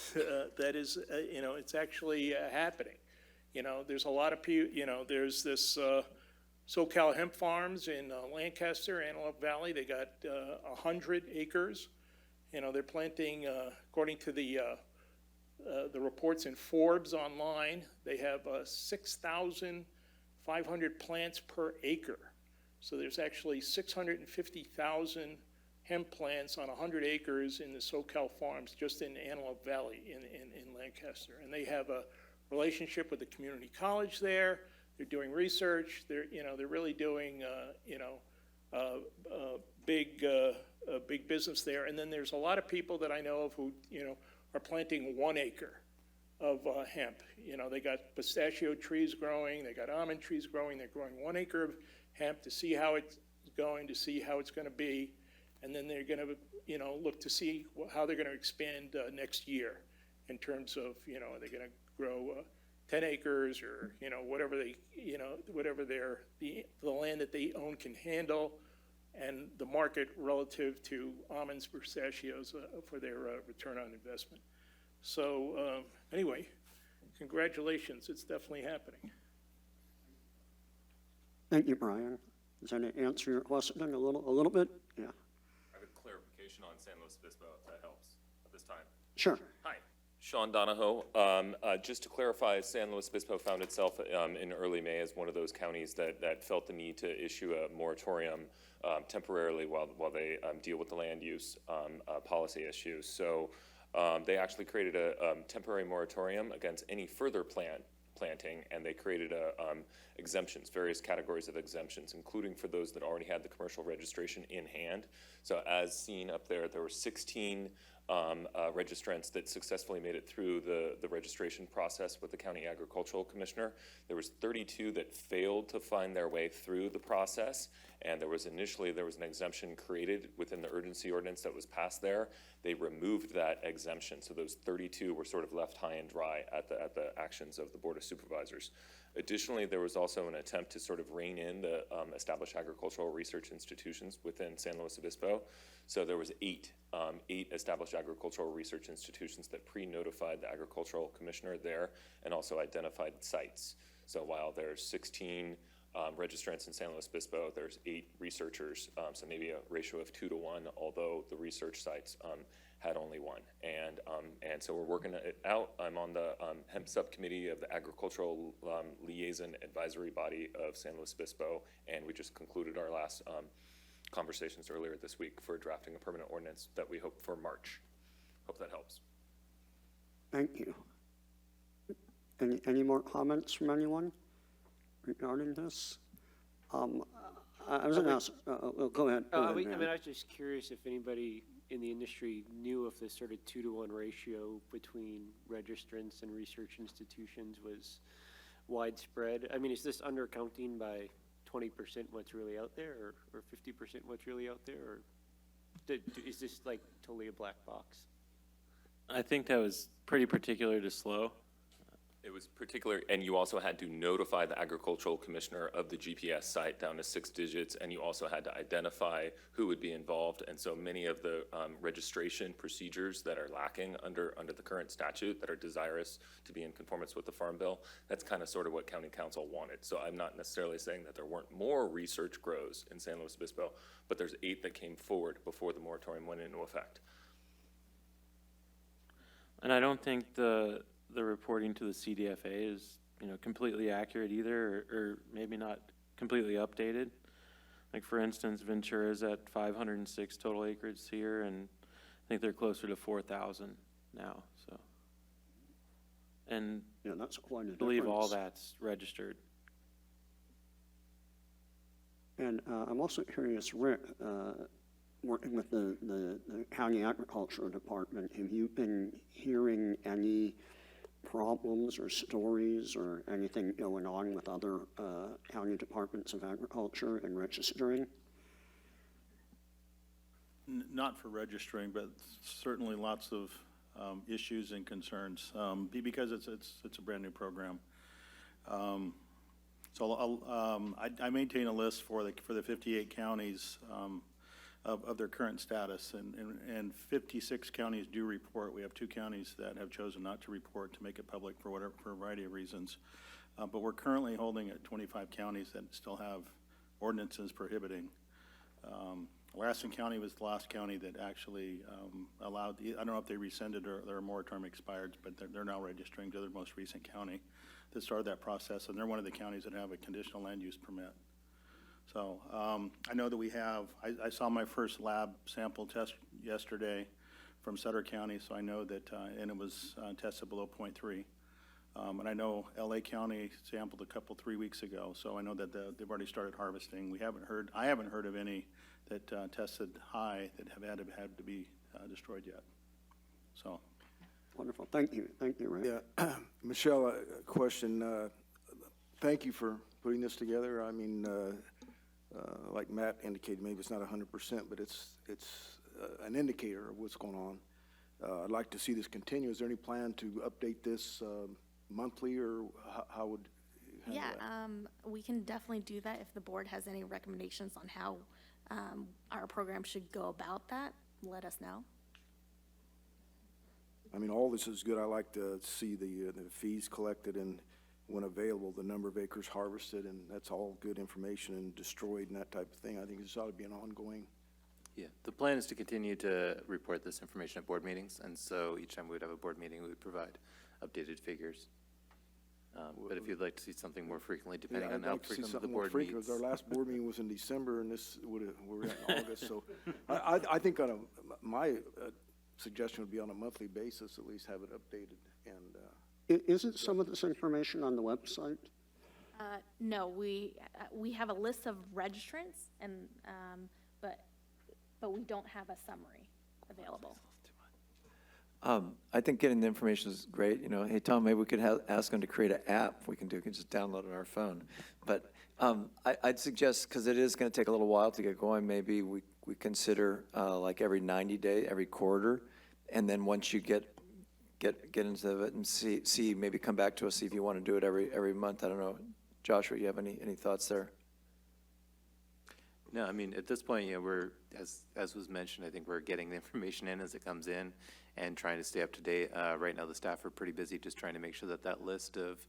it's actually happening. There's a lot of people, there's this SoCal Hemp Farms in Lancaster, Antelope Valley. They got 100 acres. They're planting, according to the reports in Forbes online, they have 6,500 plants per acre. So there's actually 650,000 hemp plants on 100 acres in the SoCal Farms, just in Antelope Valley in Lancaster. And they have a relationship with the community college there. They're doing research. They're really doing big business there. And then there's a lot of people that I know of who are planting 1 acre of hemp. They got pistachio trees growing. They got almond trees growing. They're growing 1 acre of hemp to see how it's going, to see how it's going to be, and then they're going to look to see how they're going to expand next year in terms of are they going to grow 10 acres or whatever they whatever the land that they own can handle, and the market relative to almonds, pistachios for their return on investment. So anyway, congratulations, it's definitely happening. Thank you, Brian. Does that answer your question a little bit? Yeah. I have a clarification on San Luis Obispo, if that helps at this time. Sure. Hi, Sean Donahoe. Just to clarify, San Luis Obispo found itself in early May as one of those counties that felt the need to issue a moratorium temporarily while they deal with the land use policy issues. So they actually created a temporary moratorium against any further planting, and they created exemptions, various categories of exemptions, including for those that already had the commercial registration in hand. So as seen up there, there were 16 registrants that successfully made it through the registration process with the county agricultural commissioner. There was 32 that failed to find their way through the process, and there was an exemption created within the urgency ordinance that was passed there. They removed that exemption, so those 32 were sort of left high and dry at the actions of the Board of Supervisors. Additionally, there was also an attempt to sort of rein in the established agricultural research institutions within San Luis Obispo. So there was eight established agricultural research institutions that pre-notified the agricultural commissioner there and also identified sites. So while there's 16 registrants in San Luis Obispo, there's 8 researchers, so maybe a ratio of 2 to 1, although the research sites had only 1. And so we're working it out. I'm on the Hemp subcommittee of the Agricultural Liaison Advisory Body of San Luis Obispo, and we just concluded our last conversations earlier this week for drafting a permanent ordinance that we hope for March. Hope that helps. Thank you. Any more comments from anyone regarding this? I was going to ask, go ahead. I mean, I was just curious if anybody in the industry knew if this sort of 2-to-1 ratio between registrants and research institutions was widespread. I mean, is this undercounting by 20% what's really out there, or 50% what's really out there, or is this like totally a black box? I think that was pretty particular to SLO. It was particular, and you also had to notify the agricultural commissioner of the GPS site down to 6 digits, and you also had to identify who would be involved. And so many of the registration procedures that are lacking under the current statute that are desirous to be in conformance with the Farm Bill, that's kind of sort of what county council wanted. So I'm not necessarily saying that there weren't more research grows in San Luis Obispo, but there's 8 that came forward before the moratorium went into effect. And I don't think the reporting to the CDFA is, completely accurate either, or maybe not completely updated. Like, for instance, Ventura's at 506 total acreage here, and I think they're closer to 4,000 now, so. And Yeah, that's quite a I difference. believe all that's registered. And I'm also curious, Rick, working with the county agriculture department, have you been hearing any problems or stories or anything going on with other county departments of agriculture and registering? Not for registering, but certainly lots of issues and concerns, because it's a brand-new program. So I maintain a list for the 58 counties of their current status, and 56 counties do report. We have 2 counties that have chosen not to report to make it public for a variety of reasons. But we're currently holding at 25 counties that still have ordinances prohibiting. Lassen County was the last county that actually allowed, I don't know if they rescinded or their moratorium expired, but they're now registering to their most recent county that started that process, and they're one of the counties that have a conditional land use permit. So I know that we have, I saw my first lab sample test yesterday from Sutter County, so I know that, and it was tested below 0.3. And I know LA County sampled 3 weeks ago, so I know that they've already started harvesting. I haven't heard of any that tested high that have had to be destroyed yet. So. Wonderful. Thank you, Rick. Yeah, Michelle, a question. Thank you for putting this together. I mean, like Matt indicated, maybe it's not 100%, but it's an indicator of what's going on. I'd like to see this continue. Is there any plan to update this monthly, or how would you handle that? We can definitely do that if the board has any recommendations on how our program should go about that. Let us know. I mean, all this is good. I like to see the fees collected and, when available, the number of acres harvested, and that's all good information, and destroyed and that type of thing. I think this ought to be an ongoing. Yeah, the plan is to continue to report this information at board meetings, and so each time we would have a board meeting, we would provide updated figures. But if you'd like to see something more frequently, depending on how frequently the board meets. Our last board meeting was in December, and we're in August, so I think my suggestion would be on a monthly basis, at least have it updated. And Isn't some of this information on the website? No, we have a list of registrants, and but we don't have a summary available. I think getting the information is great. Hey, Tom, maybe we could ask them to create an app we can just download it on our phone. But I'd suggest, because it is going to take a little while to get going, maybe we consider like every 90 days, every quarter, and then once you get into it and see, maybe come back to us, see if you want to do it every month. I don't know. Joshua, you have any thoughts there? No, I mean, at this point, we're, as was mentioned, I think we're getting the information in as it comes in and trying to stay up to date. Right now, the staff are pretty busy just trying to make sure that list of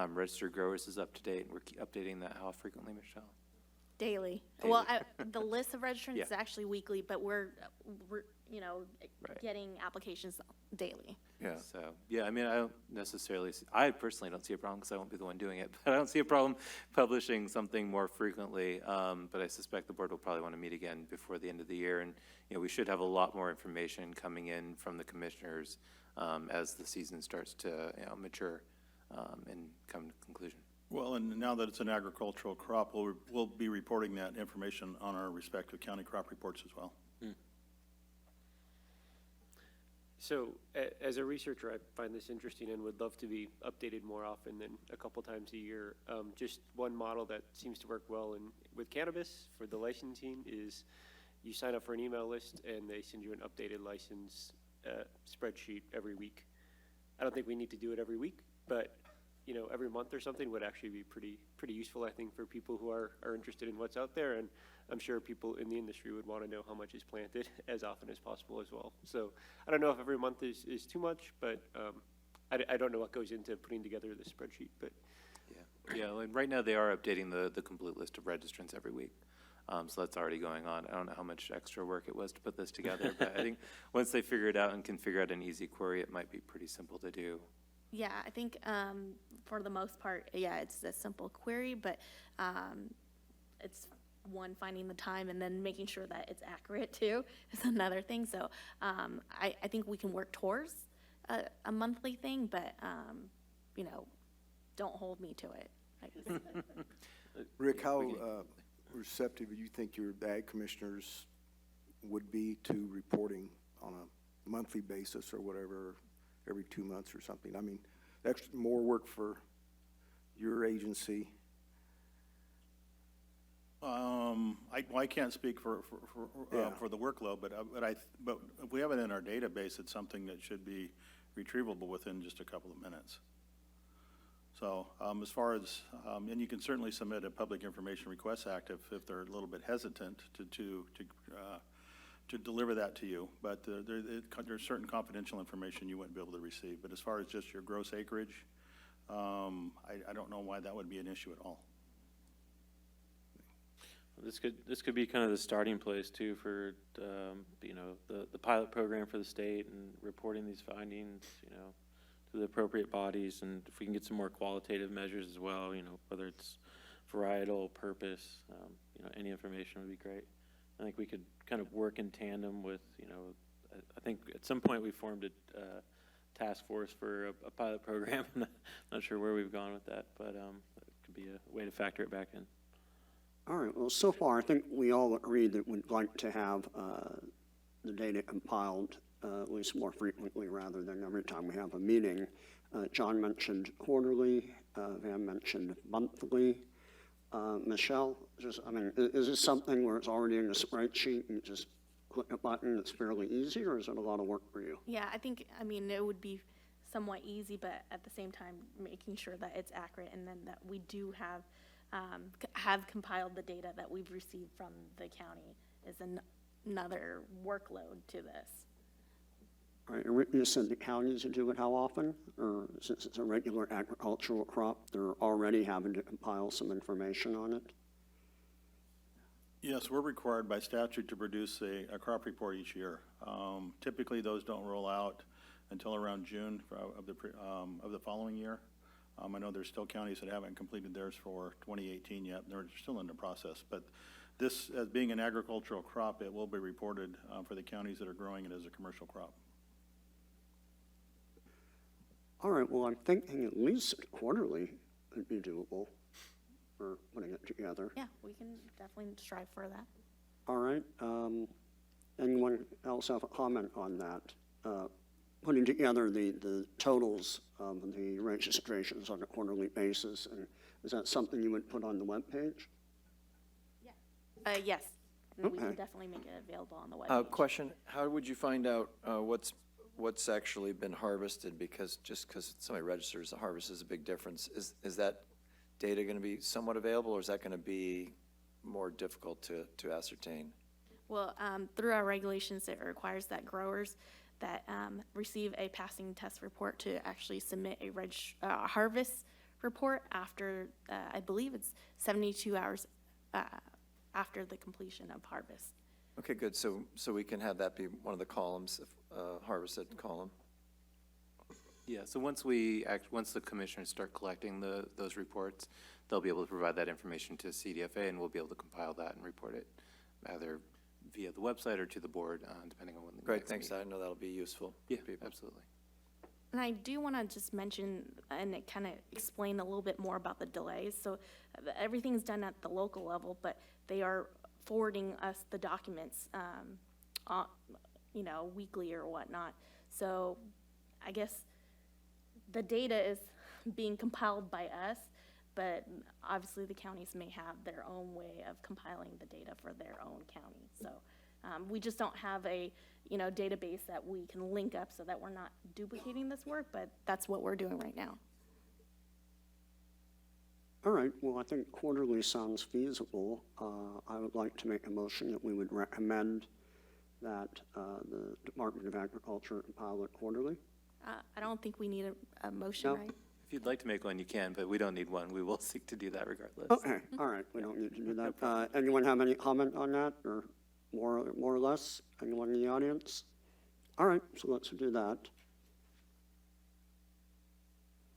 registered growers is up to date, and we're updating that. How frequently, Michelle? Daily. Well, the list of registrants Yeah. is actually weekly, but we're Right. getting applications daily. Yeah. So, yeah, I mean, I personally don't see a problem because I won't be the one doing it, but I don't see a problem publishing something more frequently. But I suspect the board will probably want to meet again before the end of the year. And, we should have a lot more information coming in from the commissioners as the season starts to mature and come to conclusion. Well, and now that it's an agricultural crop, we'll be reporting that information on our respective county crop reports as well. So, as a researcher, I find this interesting and would love to be updated more often than a couple times a year. Just one model that seems to work well with cannabis for the licensing is you sign up for an email list and they send you an updated license spreadsheet every week. I don't think we need to do it every week, but every month or something would actually be pretty useful, I think, for people who are interested in what's out there. And I'm sure people in the industry would want to know how much is planted as often as possible as well. So I don't know if every month is too much, but I don't know what goes into putting together this spreadsheet, but. Yeah, and right now they are updating the complete list of registrants every week. So that's already going on. I don't know how much extra work it was to put this together, but I think once they figure it out and can figure out an easy query, it might be pretty simple to do. Yeah, I think for the most part, yeah, it's a simple query, but it's one, finding the time, and then making sure that it's accurate too is another thing. So I think we can work towards a monthly thing, but don't hold me to it, I guess. Rick, how receptive do you think your ag commissioners would be to reporting on a monthly basis or whatever, every 2 months or something? I mean, extra more work for your agency. I can't speak for the workload, but if we have it in our database, it's something that should be retrievable within just a couple of minutes. So as far as, and you can certainly submit a public information request act if they're a little bit hesitant to deliver that to you. But there's certain confidential information you wouldn't be able to receive. But as far as just your gross acreage, I don't know why that would be an issue at all. This could be kind of the starting place too for the pilot program for the state and reporting these findings to the appropriate bodies, and if we can get some more qualitative measures as well, whether it's varietal, purpose, any information would be great. I think we could kind of work in tandem with I think at some point we formed a task force for a pilot program. Not sure where we've gone with that, but it could be a way to factor it back in. All right, well, so far, I think we all agree that we'd like to have the data compiled at least more frequently rather than every time we have a meeting. John mentioned quarterly, Van mentioned monthly. Michelle, is this something where it's already in the spreadsheet and you just click a button, it's fairly easy, or is it a lot of work for you? Yeah, it would be somewhat easy, but at the same time, making sure that it's accurate and then that we do have compiled the data that we've received from the county is another workload to this. All right, and you said the counties do it how often? Or since it's a regular agricultural crop, they're already having to compile some information on it? Yes, we're required by statute to produce a crop report each year. Typically, those don't roll out until around June of the following year. I know there's still counties that haven't completed theirs for 2018 yet. They're still in the process. But this, as being an agricultural crop, it will be reported for the counties that are growing it as a commercial crop. All right, well, I'm thinking at least quarterly would be doable for putting it together. Yeah, we can definitely strive for that. All right, anyone else have a comment on that? Putting together the totals of the registrations on a quarterly basis, and is that something you would put on the webpage? Yeah. Yes, we Okay. can definitely make it available on the webpage. Question, how would you find out what's actually been harvested? Because just because somebody registers a harvest is a big difference. Is that data going to be somewhat available, or is that going to be more difficult to ascertain? Well, through our regulations, it requires that growers that receive a passing test report to actually submit a harvest report after, I believe it's 72 hours after the completion of harvest. Okay, good. So we can have that be one of the columns, harvested column. Yeah, so once the commissioners start collecting those reports, they'll be able to provide that information to CDFA, and we'll be able to compile that and report it either via the website or to the board, depending on when the Great, next thanks. meeting. I know that'll be useful. Yeah, for people. absolutely. And I do want to just mention and kind of explain a little bit more about the delays. So everything's done at the local level, but they are forwarding us the documents, weekly or whatnot. So I guess the data is being compiled by us, but obviously the counties may have their own way of compiling the data for their own county. So we just don't have a database that we can link up so that we're not duplicating this work, but that's what we're doing right now. All right, well, I think quarterly sounds feasible. I would like to make a motion that we would recommend that the Department of Agriculture pilot quarterly. I don't think we need a motion, No. right? If you'd like to make one, you can, but we don't need one. We will seek to do that regardless. Okay, all right, we don't need to do that. Anyone have any comment on that, or more or less? Anyone in the audience? All right, so let's do that.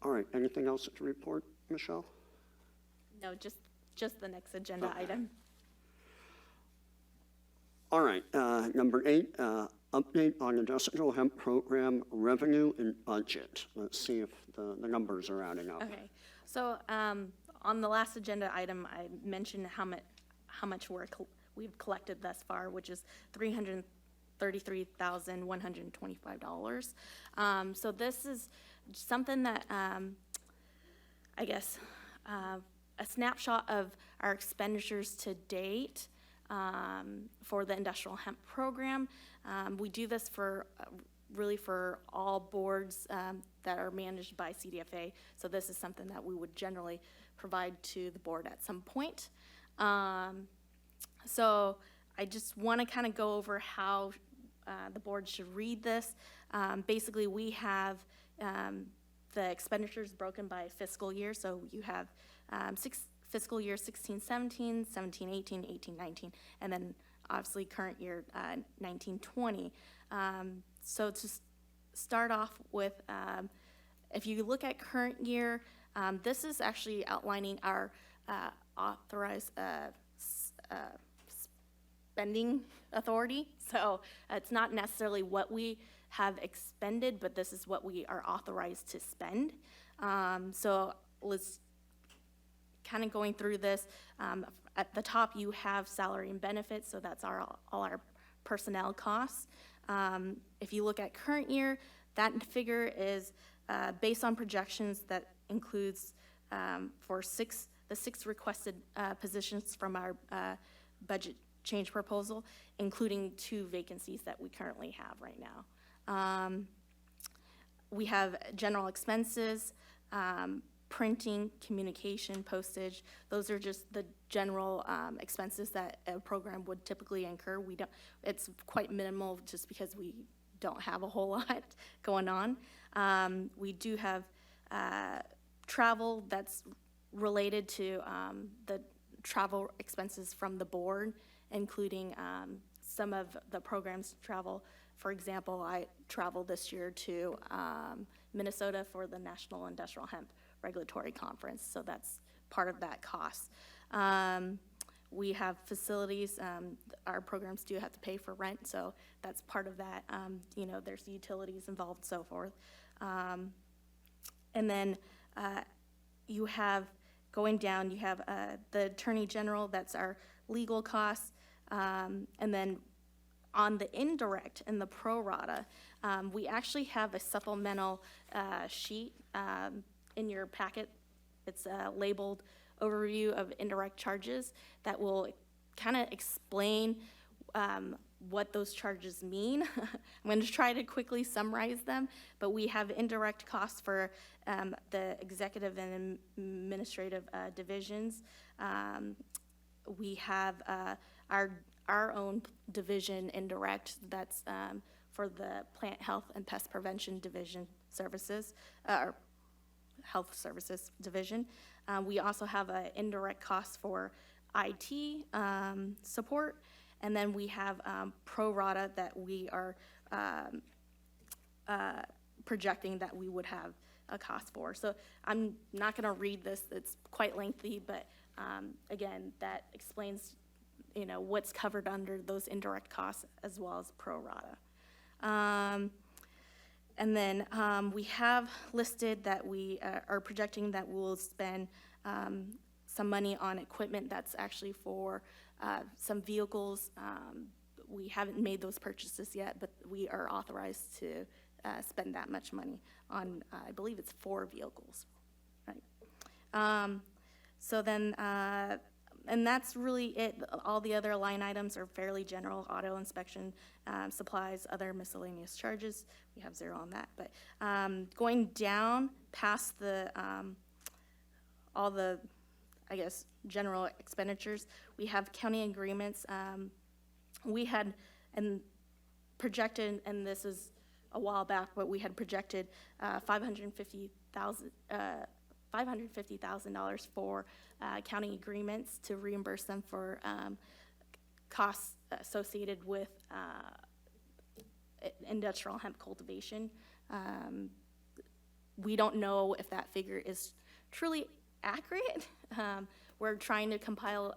All right, anything else to report, Michelle? No, just the next agenda item. All right, number 8, update on industrial hemp program revenue and budget. Let's see if the numbers are adding up. Okay, so on the last agenda item, I mentioned how much we've collected thus far, which is $333,125. So this is something that I guess a snapshot of our expenditures to date for the industrial hemp program. We do this for really for all boards that are managed by CDFA. So this is something that we would generally provide to the board at some point. So I just want to kind of go over how the board should read this. Basically, we have the expenditures broken by fiscal year. So you have fiscal year 16-17, 17-18, 18-19, and then obviously current year 19-20. So to start off with, if you look at current year, this is actually outlining our authorized spending authority. So it's not necessarily what we have expended, but this is what we are authorized to spend. So let's kind of going through this. At the top, you have salary and benefits, so that's all our personnel costs. If you look at current year, that figure is based on projections that includes for the six requested positions from our budget change proposal, including 2 vacancies that we currently have right now. We have general expenses, printing, communication, postage. Those are just the general expenses that a program would typically incur. It's quite minimal just because we don't have a whole lot going on. We do have travel that's related to the travel expenses from the board, including some of the program's travel. For example, I traveled this year to Minnesota for the National Industrial Hemp Regulatory Conference, so that's part of that cost. We have facilities. Our programs do have to pay for rent, so that's part of that. There's utilities involved, so forth. And then you have, going down, you have the Attorney General, that's our legal costs. And then on the indirect and the pro rata, we actually have a supplemental sheet in your packet. It's labeled Overview of Indirect Charges that will kind of explain what those charges mean. I'm going to try to quickly summarize them, but we have indirect costs for the executive and administrative divisions. We have our own division indirect, that's for the Plant Health and Pest Prevention Division services, or Health Services Division. We also have an indirect cost for IT support, and then we have pro rata that we are projecting that we would have a cost for. So I'm not going to read this, it's quite lengthy, but again, that explains what's covered under those indirect costs as well as pro rata. And then we have listed that we are projecting that we'll spend some money on equipment that's actually for some vehicles. We haven't made those purchases yet, but we are authorized to spend that much money on, I believe it's 4 vehicles, right? So then, and that's really it. All the other line items are fairly general: auto inspection, supplies, other miscellaneous charges. We have 0 on that. But going down past the all the I guess, general expenditures. We have county agreements. We had, and projected, and this is a while back, but we had projected $550,000 for county agreements to reimburse them for costs associated with industrial hemp cultivation. We don't know if that figure is truly accurate. We're trying to compile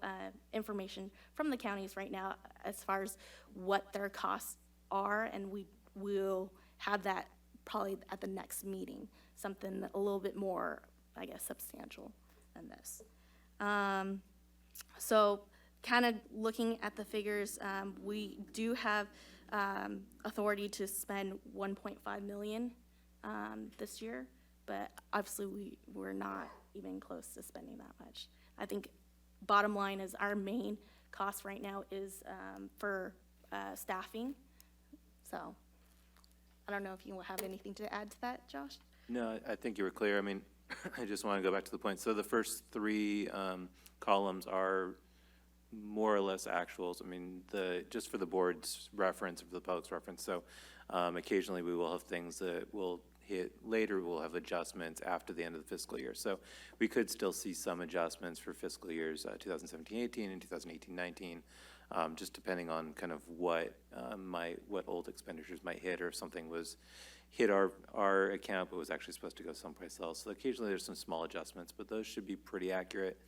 information from the counties right now as far as what their costs are, and we will have that probably at the next meeting, something a little bit more, I guess, substantial than this. So kind of looking at the figures, we do have authority to spend $1.5 million this year, but obviously we're not even close to spending that much. I think bottom line is our main cost right now is for staffing. So I don't know if you will have anything to add to that, Josh? No, I think you were clear. I mean, I just want to go back to the point. So the first three columns are more or less actuals. I mean, just for the board's reference, for the public's reference. So occasionally we will have things that will hit later. We'll have adjustments after the end of the fiscal year. So we could still see some adjustments for fiscal years 2017-18 and 2018-19, just depending on kind of what old expenditures might hit, or if something was hit our account but was actually supposed to go someplace else. So occasionally there's some small adjustments, but those should be pretty accurate.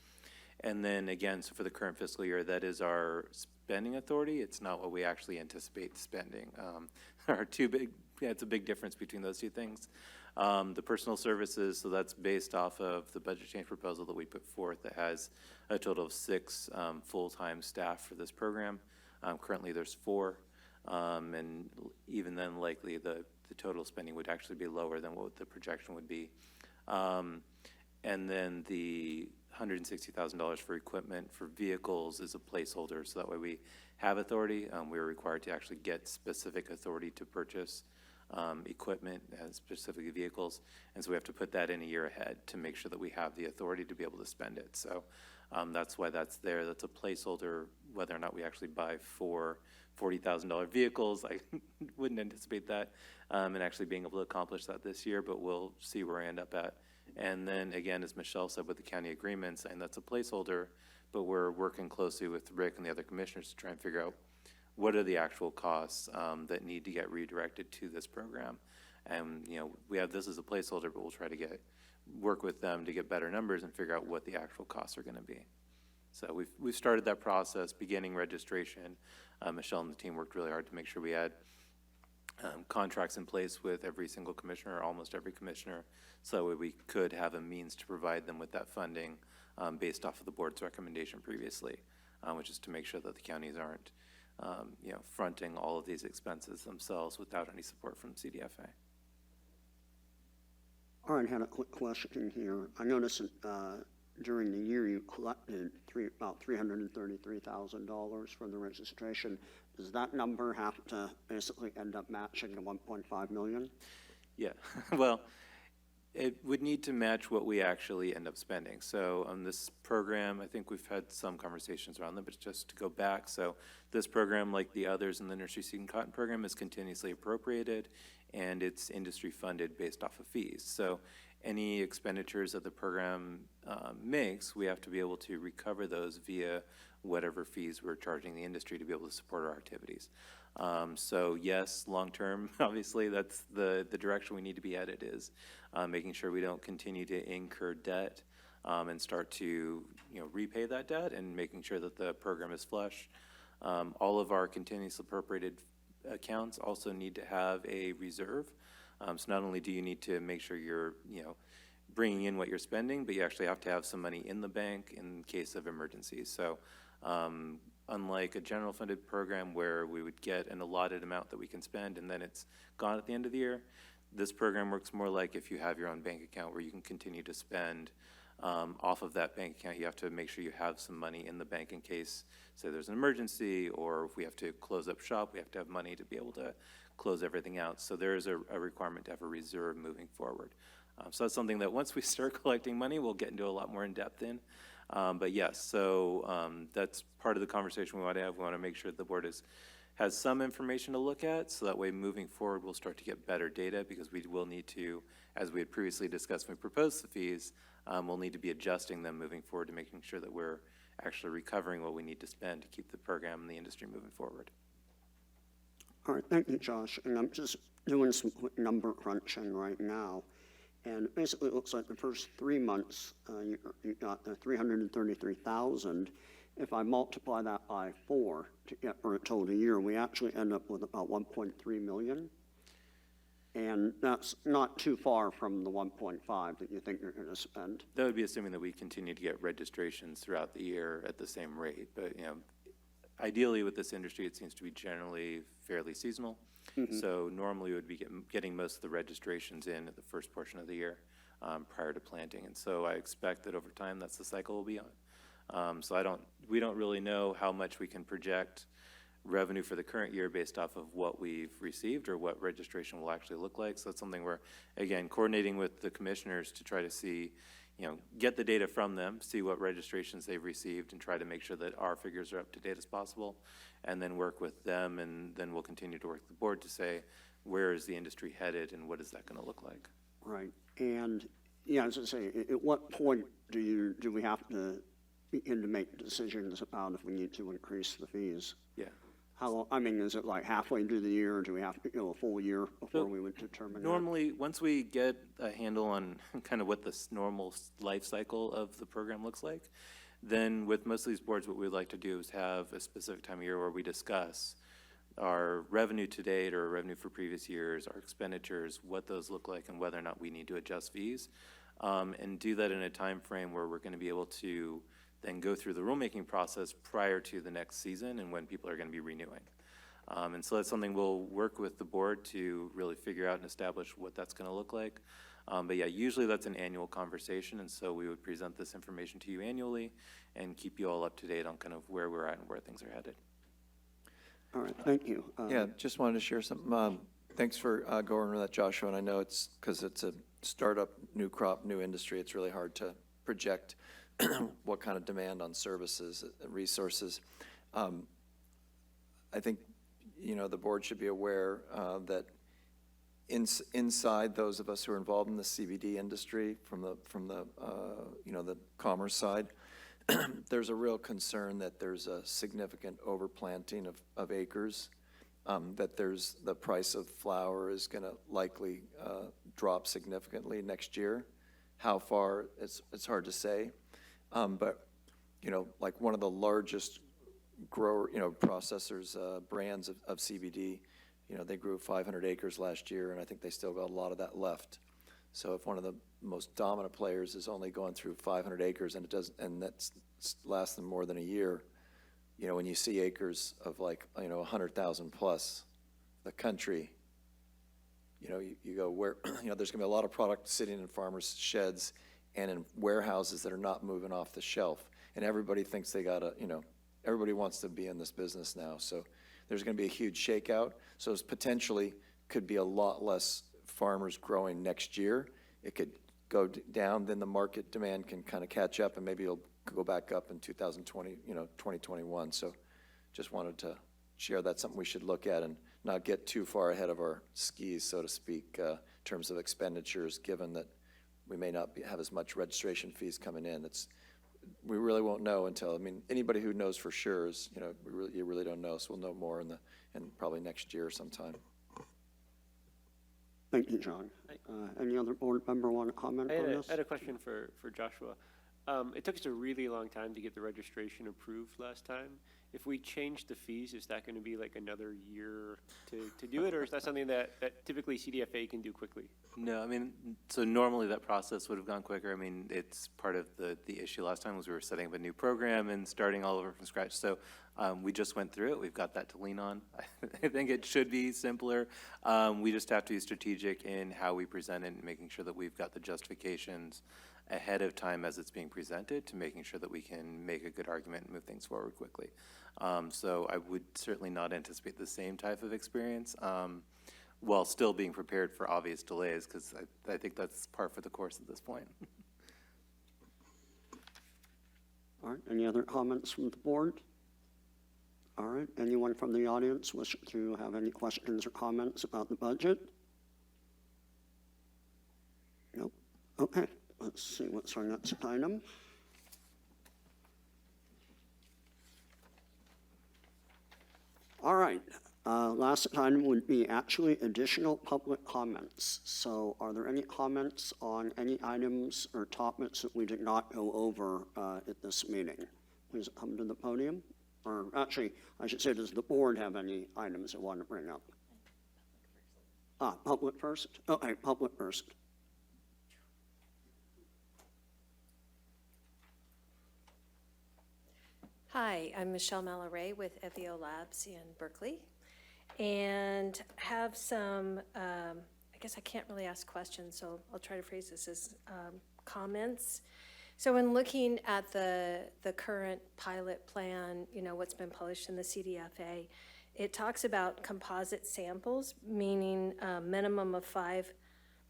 And then again, so for the current fiscal year, that is our spending authority. It's not what we actually anticipate spending. It's a big difference between those two things. The personal services, so that's based off of the budget change proposal that we put forth that has a total of 6 full-time staff for this program. Currently there's 4, and even then likely the total spending would actually be lower than what the projection would be. And then the $160,000 for equipment for vehicles is a placeholder, so that way we have authority. We're required to actually get specific authority to purchase equipment and specific vehicles, and so we have to put that in a year ahead to make sure that we have the authority to be able to spend it. So that's why that's there. That's a placeholder. Whether or not we actually buy 4 $40,000 vehicles, I wouldn't anticipate that, and actually being able to accomplish that this year, but we'll see where I end up at. And then again, as Michelle said, with the county agreements, and that's a placeholder, but we're working closely with Rick and the other commissioners to try and figure out what are the actual costs that need to get redirected to this program. And we have this as a placeholder, but we'll try to work with them to get better numbers and figure out what the actual costs are going to be. So we've started that process, beginning registration. Michelle and the team worked really hard to make sure we had contracts in place with every single commissioner, or almost every commissioner, so that we could have a means to provide them with that funding based off of the board's recommendation previously, which is to make sure that the counties aren't fronting all of these expenses themselves without any support from CDFA. All right, I had a quick question here. I noticed during the year you collected about $333,000 for the registration. Does that number have to basically end up matching the $1.5 million? Yeah, well, it would need to match what we actually end up spending. So on this program, I think we've had some conversations around them, but just to go back, so this program, like the others in the nursery seed and cotton program, is continuously appropriated, and it's industry funded based off of fees. So any expenditures that the program makes, we have to be able to recover those via whatever fees we're charging the industry to be able to support our activities. So yes, long-term, obviously, that's the direction we need to be headed, is making sure we don't continue to incur debt and start to repay that debt, and making sure that the program is flush. All of our continuously appropriated accounts also need to have a reserve. So not only do you need to make sure you're bringing in what you're spending, but you actually have to have some money in the bank in case of emergencies. So unlike a general funded program where we would get an allotted amount that we can spend and then it's gone at the end of the year, this program works more like if you have your own bank account where you can continue to spend off of that bank account. You have to make sure you have some money in the bank in case, say, there's an emergency, or if we have to close up shop, we have to have money to be able to close everything out. So there is a requirement to have a reserve moving forward. So that's something that once we start collecting money, we'll get into a lot more in depth in. But yes, so that's part of the conversation we want to have. We want to make sure the board has some information to look at, so that way moving forward, we'll start to get better data, because we will need to, as we had previously discussed when we proposed the fees, we'll need to be adjusting them moving forward to making sure that we're actually recovering what we need to spend to keep the program and the industry moving forward. All right, thank you, Josh. And I'm just doing some quick number crunching right now. And basically, it looks like the first 3 months, you got the 333,000. If I multiply that by 4 to get for a total year, we actually end up with about 1.3 million. And that's not too far from the 1.5 that you think you're going to spend. That would be assuming that we continue to get registrations throughout the year at the same rate. But, you know, ideally with this industry, it seems to be generally fairly seasonal. So normally we would be getting most of the registrations in at the first portion of the year prior to planting. And so I expect that over time, that's the cycle we'll be on. So we don't really know how much we can project revenue for the current year based off of what we've received or what registration will actually look like. So that's something we're, again, coordinating with the commissioners to try to see, you know, get the data from them, see what registrations they've received, and try to make sure that our figures are up to date as possible, and then work with them, and then we'll continue to work with the board to say, where is the industry headed and what is that going to look like? Right. And, yeah, as I say, at what point do we have to begin to make decisions about if we need to increase the fees? Yeah. How, I mean, is it like halfway through the year, or do we have to go a full year before we would determine that? Normally, once we get a handle on kind of what this normal life cycle of the program looks like, then with most of these boards, what we'd like to do is have a specific time of year where we discuss our revenue to date or revenue for previous years, our expenditures, what those look like, and whether or not we need to adjust fees, and do that in a time frame where we're going to be able to then go through the rulemaking process prior to the next season and when people are going to be renewing. And so that's something we'll work with the board to really figure out and establish what that's going to look like. But yeah, usually that's an annual conversation, and so we would present this information to you annually and keep you all up to date on kind of where we're at and where things are headed. All right, thank you. Yeah, just wanted to share something. Thanks for going over that, Joshua, and I know it's because it's a startup, new crop, new industry, it's really hard to project what kind of demand on services and resources. I think, you know, the board should be aware that inside those of us who are involved in the CBD industry from the you know, the commerce side, there's a real concern that there's a significant overplanting of acres, that there's the price of flower is going to likely drop significantly next year. How far, it's hard to say. But, you know, like one of the largest grower, you know, processors, brands of CBD, you know, they grew 500 acres last year, and I think they still got a lot of that left. So if one of the most dominant players is only going through 500 acres and that's lasts them more than a year, you know, when you see acres of like, you know, 100,000 plus the country, you know, you go where, you know, there's gonna be a lot of product sitting in farmers' sheds and in warehouses that are not moving off the shelf. And everybody thinks they gotta, you know, everybody wants to be in this business now. So there's gonna be a huge shakeout. So it's potentially could be a lot less farmers growing next year. It could go down, then the market demand can kind of catch up, and maybe it'll go back up in 2020, you know, 2021. So just wanted to share that's something we should look at and not get too far ahead of our skis, so to speak, in terms of expenditures, given that we may not have as much registration fees coming in. We really won't know until, I mean, anybody who knows for sure is, you know, you really don't know, so we'll know more in probably next year sometime. Thank you, John. Any other board member want to comment on this? I had a question for Joshua. It took us a really long time to get the registration approved last time. If we change the fees, is that going to be like another year to do it, or is that something that typically CDFA can do quickly? No, I mean, so normally that process would have gone quicker. I mean, it's part of the issue last time was we were setting up a new program and starting all over from scratch. So we just went through it. We've got that to lean on. I think it should be simpler. We just have to be strategic in how we present it and making sure that we've got the justifications ahead of time as it's being presented to making sure that we can make a good argument and move things forward quickly. So I would certainly not anticipate the same type of experience while still being prepared for obvious delays, because I think that's par for the course at this point. right, any other comments from the board? All right, anyone from the audience wish to have any questions or comments about the budget? Nope. Okay, let's see what's our next item. All right, last item would be actually additional public comments. So are there any comments on any items or topics that we did not go over at this meeting? Please come to the podium. Or actually, I should say, does the board have any items they want to bring up? Public first? Okay, public first. Hi, I'm Michelle Malaray with FEO Labs in Berkeley, and have some, I guess I can't really ask questions, so I'll try to phrase this as comments. So when looking at the current pilot plan, you know, what's been published in the CDFA, it talks about composite samples, meaning a minimum of 5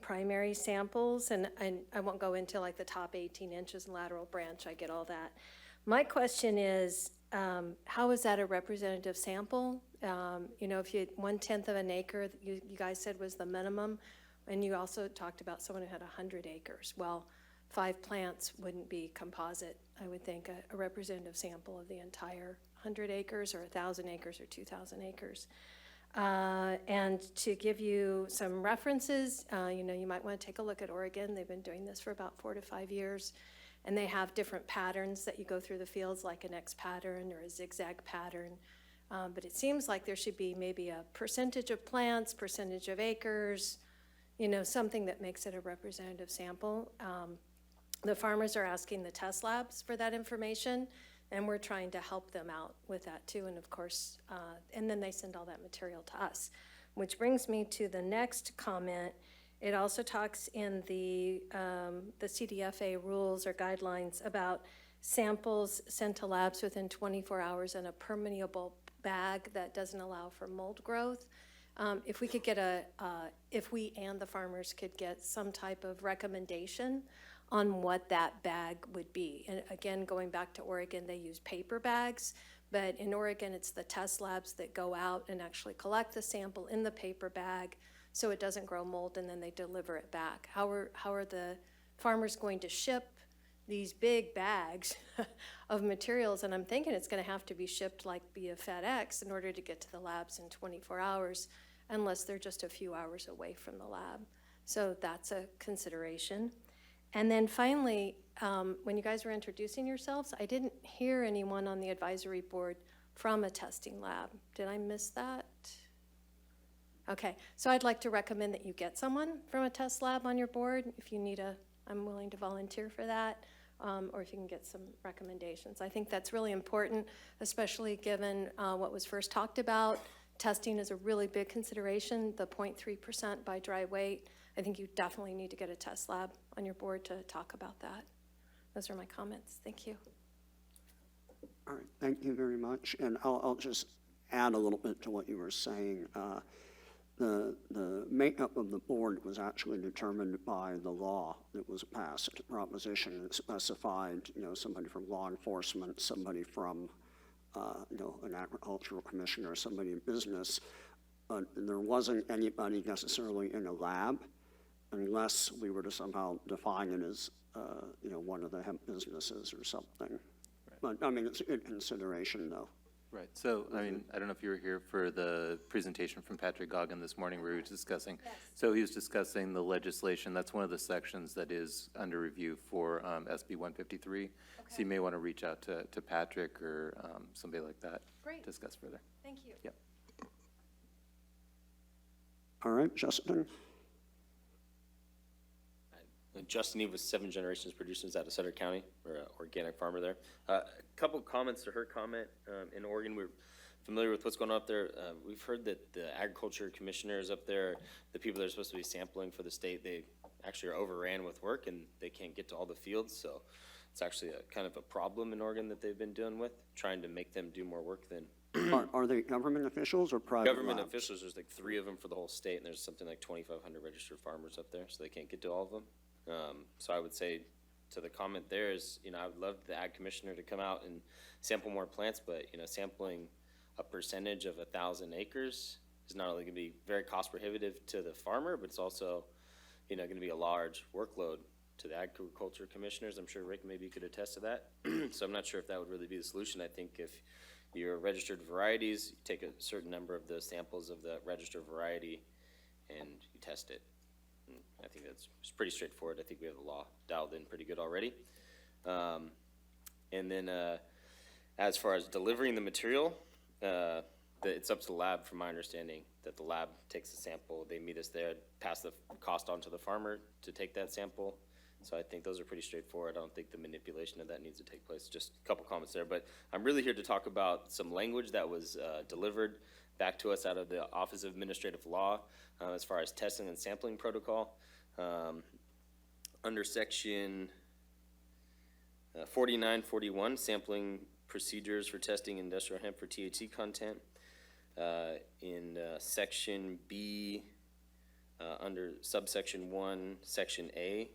primary samples, and I won't go into like the top 18 inches and lateral branch, I get all that. My question is, how is that a representative sample? You know, if you 1/10 of an acre, you guys said was the minimum, and you also talked about someone who had 100 acres. Well, 5 plants wouldn't be composite, I would think, a representative sample of the entire 100 acres or 1,000 acres or 2,000 acres. And to give you some references, you know, you might want to take a look at Oregon. They've been doing this for about 4 to 5 years. And they have different patterns that you go through the fields, like an X pattern or a zigzag pattern. But it seems like there should be maybe a percentage of plants, percentage of acres, you know, something that makes it a representative sample. The farmers are asking the test labs for that information, and we're trying to help them out with that too. And of course, and then they send all that material to us, which brings me to the next comment. It also talks in the CDFA rules or guidelines about samples sent to labs within 24 hours in a permeable bag that doesn't allow for mold growth. If we could get if we and the farmers could get some type of recommendation on what that bag would be. And again, going back to Oregon, they use paper bags, but in Oregon, it's the test labs that go out and actually collect the sample in the paper bag, so it doesn't grow mold, and then they deliver it back. How are the farmers going to ship these big bags of materials? And I'm thinking it's going to have to be shipped like via FedEx in order to get to the labs in 24 hours, unless they're just a few hours away from the lab. So that's a consideration. And then finally, when you guys were introducing yourselves, I didn't hear anyone on the advisory board from a testing lab. Did I miss that? Okay, so I'd like to recommend that you get someone from a test lab on your board. If you need I'm willing to volunteer for that, or if you can get some recommendations. I think that's really important, especially given what was first talked about. Testing is a really big consideration, the 0.3% by dry weight. I think you definitely need to get a test lab on your board to talk about that. Those are my comments. Thank you. All right, thank you very much. And I'll just add a little bit to what you were saying. The makeup of the board was actually determined by the law that was passed. The proposition specified, you know, somebody from law enforcement, somebody from, you know, an agricultural commissioner, somebody in business. But there wasn't anybody necessarily in a lab, unless we were to somehow define it as, you know, one of the hemp businesses or something. Right. But I mean, it's a good consideration, though. Right, so, I mean, I don't know if you were here for the presentation from Patrick Goggin this morning where he was discussing. Yes. So he was discussing the legislation. That's one of the sections that is under review for SB 153. Okay. So you may want to reach out to Patrick or somebody like that. Great. To discuss further. Thank you. Yep. All right, Justin. Justin Eve with 7 Generations Producers out of Sutter County. We're an organic farmer there. A couple of comments to her comment. In Oregon, we're familiar with what's going on up there. We've heard that the agriculture commissioners up there, the people that are supposed to be sampling for the state, they actually are overran with work and they can't get to all the fields. So it's actually a kind of a problem in Oregon that they've been dealing with, trying to make them do more work than. Are they government officials or private Government labs? officials, there's like 3 of them for the whole state, and there's something like 2,500 registered farmers up there, so they can't get to all of them. So I would say to the comment there is, I would love the ag commissioner to come out and sample more plants, but, sampling a percentage of 1,000 acres is not only gonna be very cost prohibitive to the farmer, but it's also, gonna be a large workload to the agriculture commissioners. I'm sure Rick maybe could attest to that. So I'm not sure if that would really be the solution. I think if you're registered varieties, you take a certain number of the samples of the registered variety and you test it. And I think it's pretty straightforward. I think we have the law dialed in pretty good already. And then as far as delivering the material, it's up to the lab, from my understanding, that the lab takes the sample, they meet us there, pass the cost on to the farmer to take that sample. So I think those are pretty straightforward. I don't think the manipulation of that needs to take place. Just a couple comments there, but I'm really here to talk about some language that was delivered back to us out of the Office of Administrative Law as far as testing and sampling protocol. Under section 4941, sampling procedures for testing industrial hemp for THC content. In section B, under subsection 1, section A,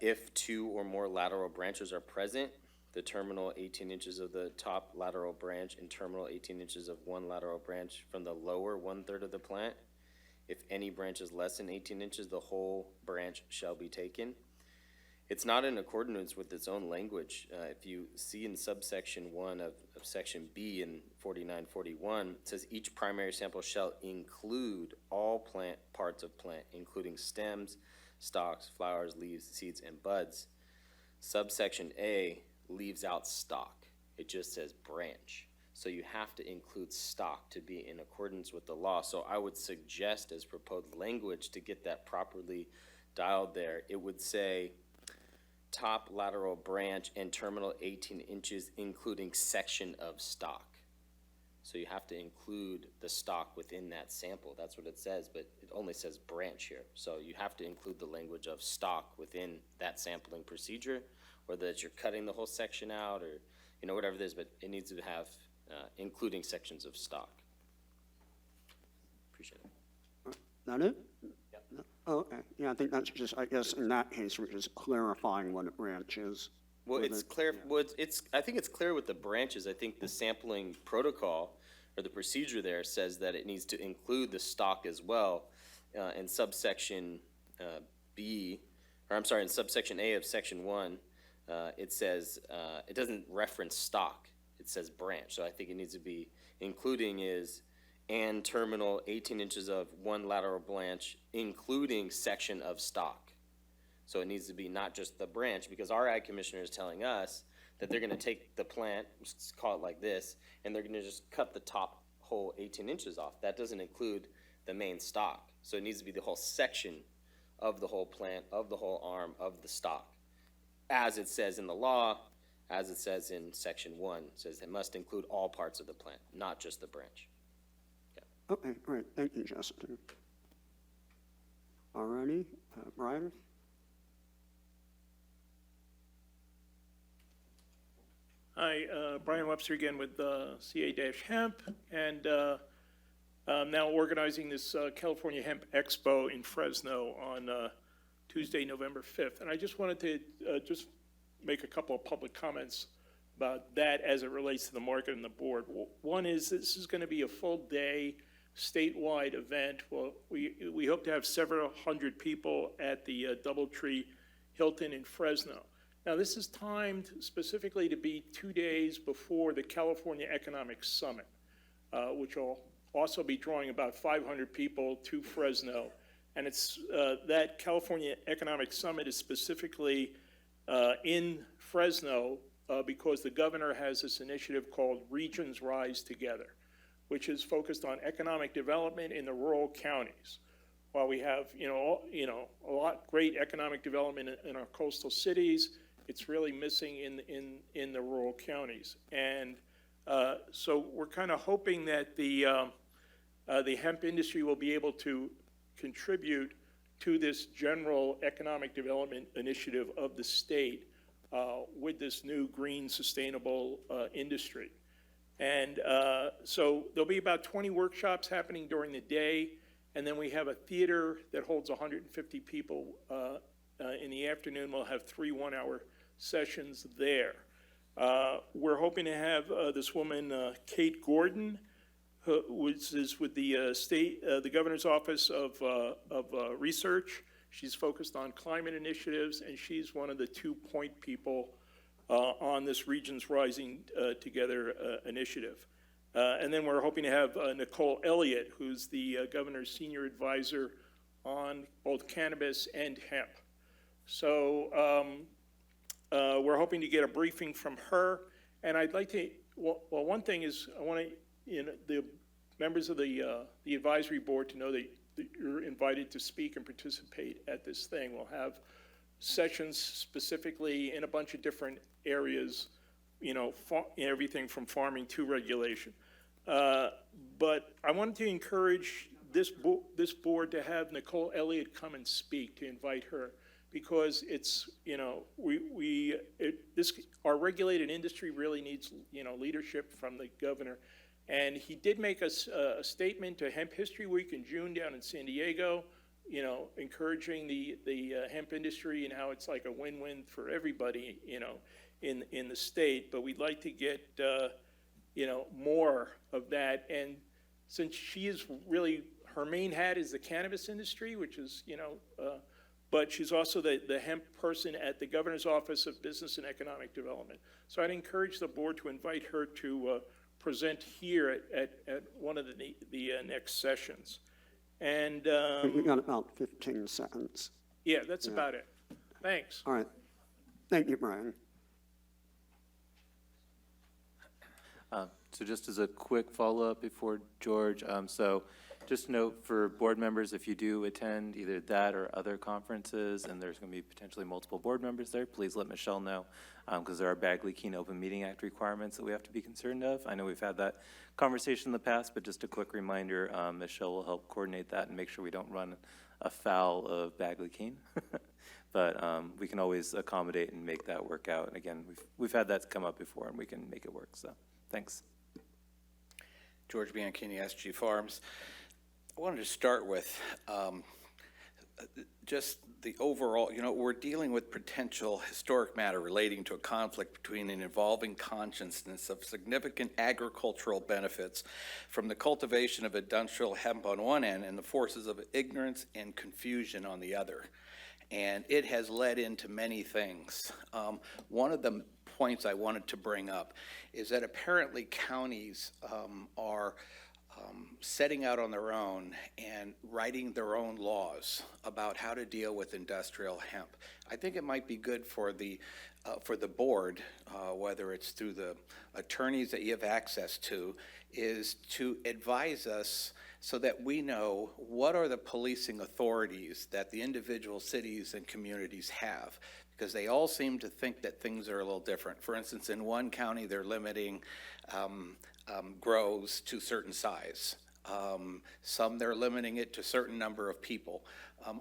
if 2 or more lateral branches are present, the terminal 18 inches of the top lateral branch and terminal 18 inches of one lateral branch from the lower 1/3 of the plant. If any branch is less than 18 inches, the whole branch shall be taken. It's not in accordance with its own language. If you see in subsection 1 of section B in 4941, it says each primary sample shall include all plant parts of plant, including stems, stalks, flowers, leaves, seeds, and buds. Subsection A leaves out stalk. It just says branch. So you have to include stalk to be in accordance with the law. So I would suggest, as proposed language, to get that properly dialed there, it would say top lateral branch and terminal 18 inches, including section of stalk. So you have to include the stalk within that sample. That's what it says, but it only says branch here. So you have to include the language of stalk within that sampling procedure, whether it's you're cutting the whole section out or, whatever it is, but it needs to have including sections of stalk. Appreciate it. That it? Yep. Oh, okay. Yeah, I think that's just, I guess in that case, we're just clarifying what a branch is. Well, it's clear. Well, I think it's clear with the branches. I think the sampling protocol or the procedure there says that it needs to include the stalk as well. In subsection B, or I'm sorry, in subsection A of section 1, it says it doesn't reference stalk. It says branch. So I think it needs to be including is and terminal 18 inches of one lateral branch, including section of stalk. So it needs to be not just the branch, because our ag commissioner is telling us that they're going to take the plant, let's call it like this, and they're going to just cut the top whole 18 inches off. That doesn't include the main stalk. So it needs to be the whole section of the whole plant, of the whole arm, of the stalk. As it says in the law, as it says in section 1, it says it must include all parts of the plant, not just the branch. Okay, great. Thank you, Justin. All righty, Brian? Hi, Brian Webster again with CA-Hemp, and I'm now organizing this California Hemp Expo in Fresno on Tuesday, November 5th. And I just wanted to just make a couple of public comments about that as it relates to the market and the board. One is this is going to be a full day statewide event. Well, we hope to have several hundred people at the DoubleTree Hilton in Fresno. Now, this is timed specifically to be 2 days before the California Economic Summit, which will also be drawing about 500 people to Fresno. And it's that California Economic Summit is specifically in Fresno because the governor has this initiative called Regions Rise Together, which is focused on economic development in the rural counties. While we have, a lot great economic development in our coastal cities, it's really missing in the rural counties. And so we're kind of hoping that the hemp industry will be able to contribute to this general economic development initiative of the state with this new green sustainable industry. And so there'll be about 20 workshops happening during the day, and then we have a theater that holds 150 people in the afternoon, we'll have 3 one-hour sessions there. We're hoping to have this woman, Kate Gordon, which is with the the Governor's Office of Research. She's focused on climate initiatives, and she's one of the 2 point people on this Regions Rising Together initiative. And then we're hoping to have Nicole Elliott, who's the Governor's Senior Advisor on both cannabis and hemp. So we're hoping to get a briefing from her. And I'd like to, well, one thing is I want to, the members of the advisory board to know that you're invited to speak and participate at this thing. We'll have sessions specifically in a bunch of different areas, everything from farming to regulation. But I wanted to encourage this board to have Nicole Elliott come and speak, to invite her, because it's, our regulated industry really needs, leadership from the governor. And he did make a statement to Hemp History Week in June down in San Diego, encouraging the hemp industry and how it's like a win-win for everybody, in the state. But we'd like to get, more of that. And since she is really, her main hat is the cannabis industry, which is, but she's also the hemp person at the Governor's Office of Business and Economic Development. So I'd encourage the board to invite her to present here at one of the next sessions. And We got about 15 seconds. yeah, that's about it. Thanks. All right. Thank you, Brian. So just as a quick follow-up before George, so just note for board members, if you do attend either that or other conferences, and there's going to be potentially multiple board members there, please let Michelle know, because there are Bagley-Keene Open Meeting Act requirements that we have to be concerned of. I know we've had that conversation in the past, but just a quick reminder, Michelle will help coordinate that and make sure we don't run afoul of Bagley-Keene. But we can always accommodate and make that work out. And again, we've had that come up before, and we can make it work, so thanks. George Bianchini, SG Farms. I wanted to start with just the overall, we're dealing with potential historic matter relating to a conflict between an evolving consciousness of significant agricultural benefits from the cultivation of industrial hemp on one end and the forces of ignorance and confusion on the other. And it has led into many things. One of the points I wanted to bring up is that apparently counties are setting out on their own and writing their own laws about how to deal with industrial hemp. I think it might be good for the board, whether it's through the attorneys that you have access to, is to advise us so that we know what are the policing authorities that the individual cities and communities have, because they all seem to think that things are a little different. For instance, in one county, they're limiting grows to certain size. Some they're limiting it to a certain number of people.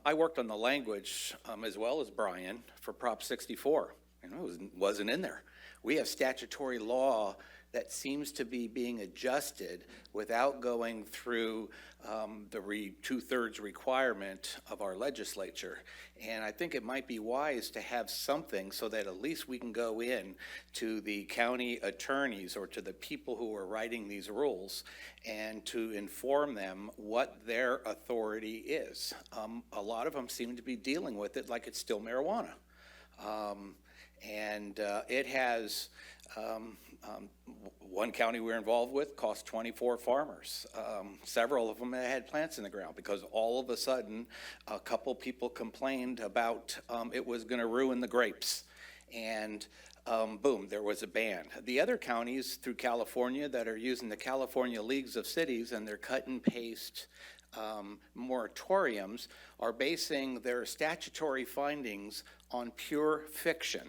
I worked on the language as well as Brian for Prop 64. It wasn't in there. We have statutory law that seems to be being adjusted without going through the two-thirds requirement of our legislature. And I think it might be wise to have something so that at least we can go in to the county attorneys or to the people who are writing these rules and to inform them what their authority is. A lot of them seem to be dealing with it like it's still marijuana. It has, one county we're involved with cost 24 farmers. Several of them had plants in the ground because all of a sudden a couple people complained about it was going to ruin the grapes. And boom, there was a ban. The other counties through California that are using the California Leagues of Cities and their cut and paste moratoriums are basing their statutory findings on pure fiction.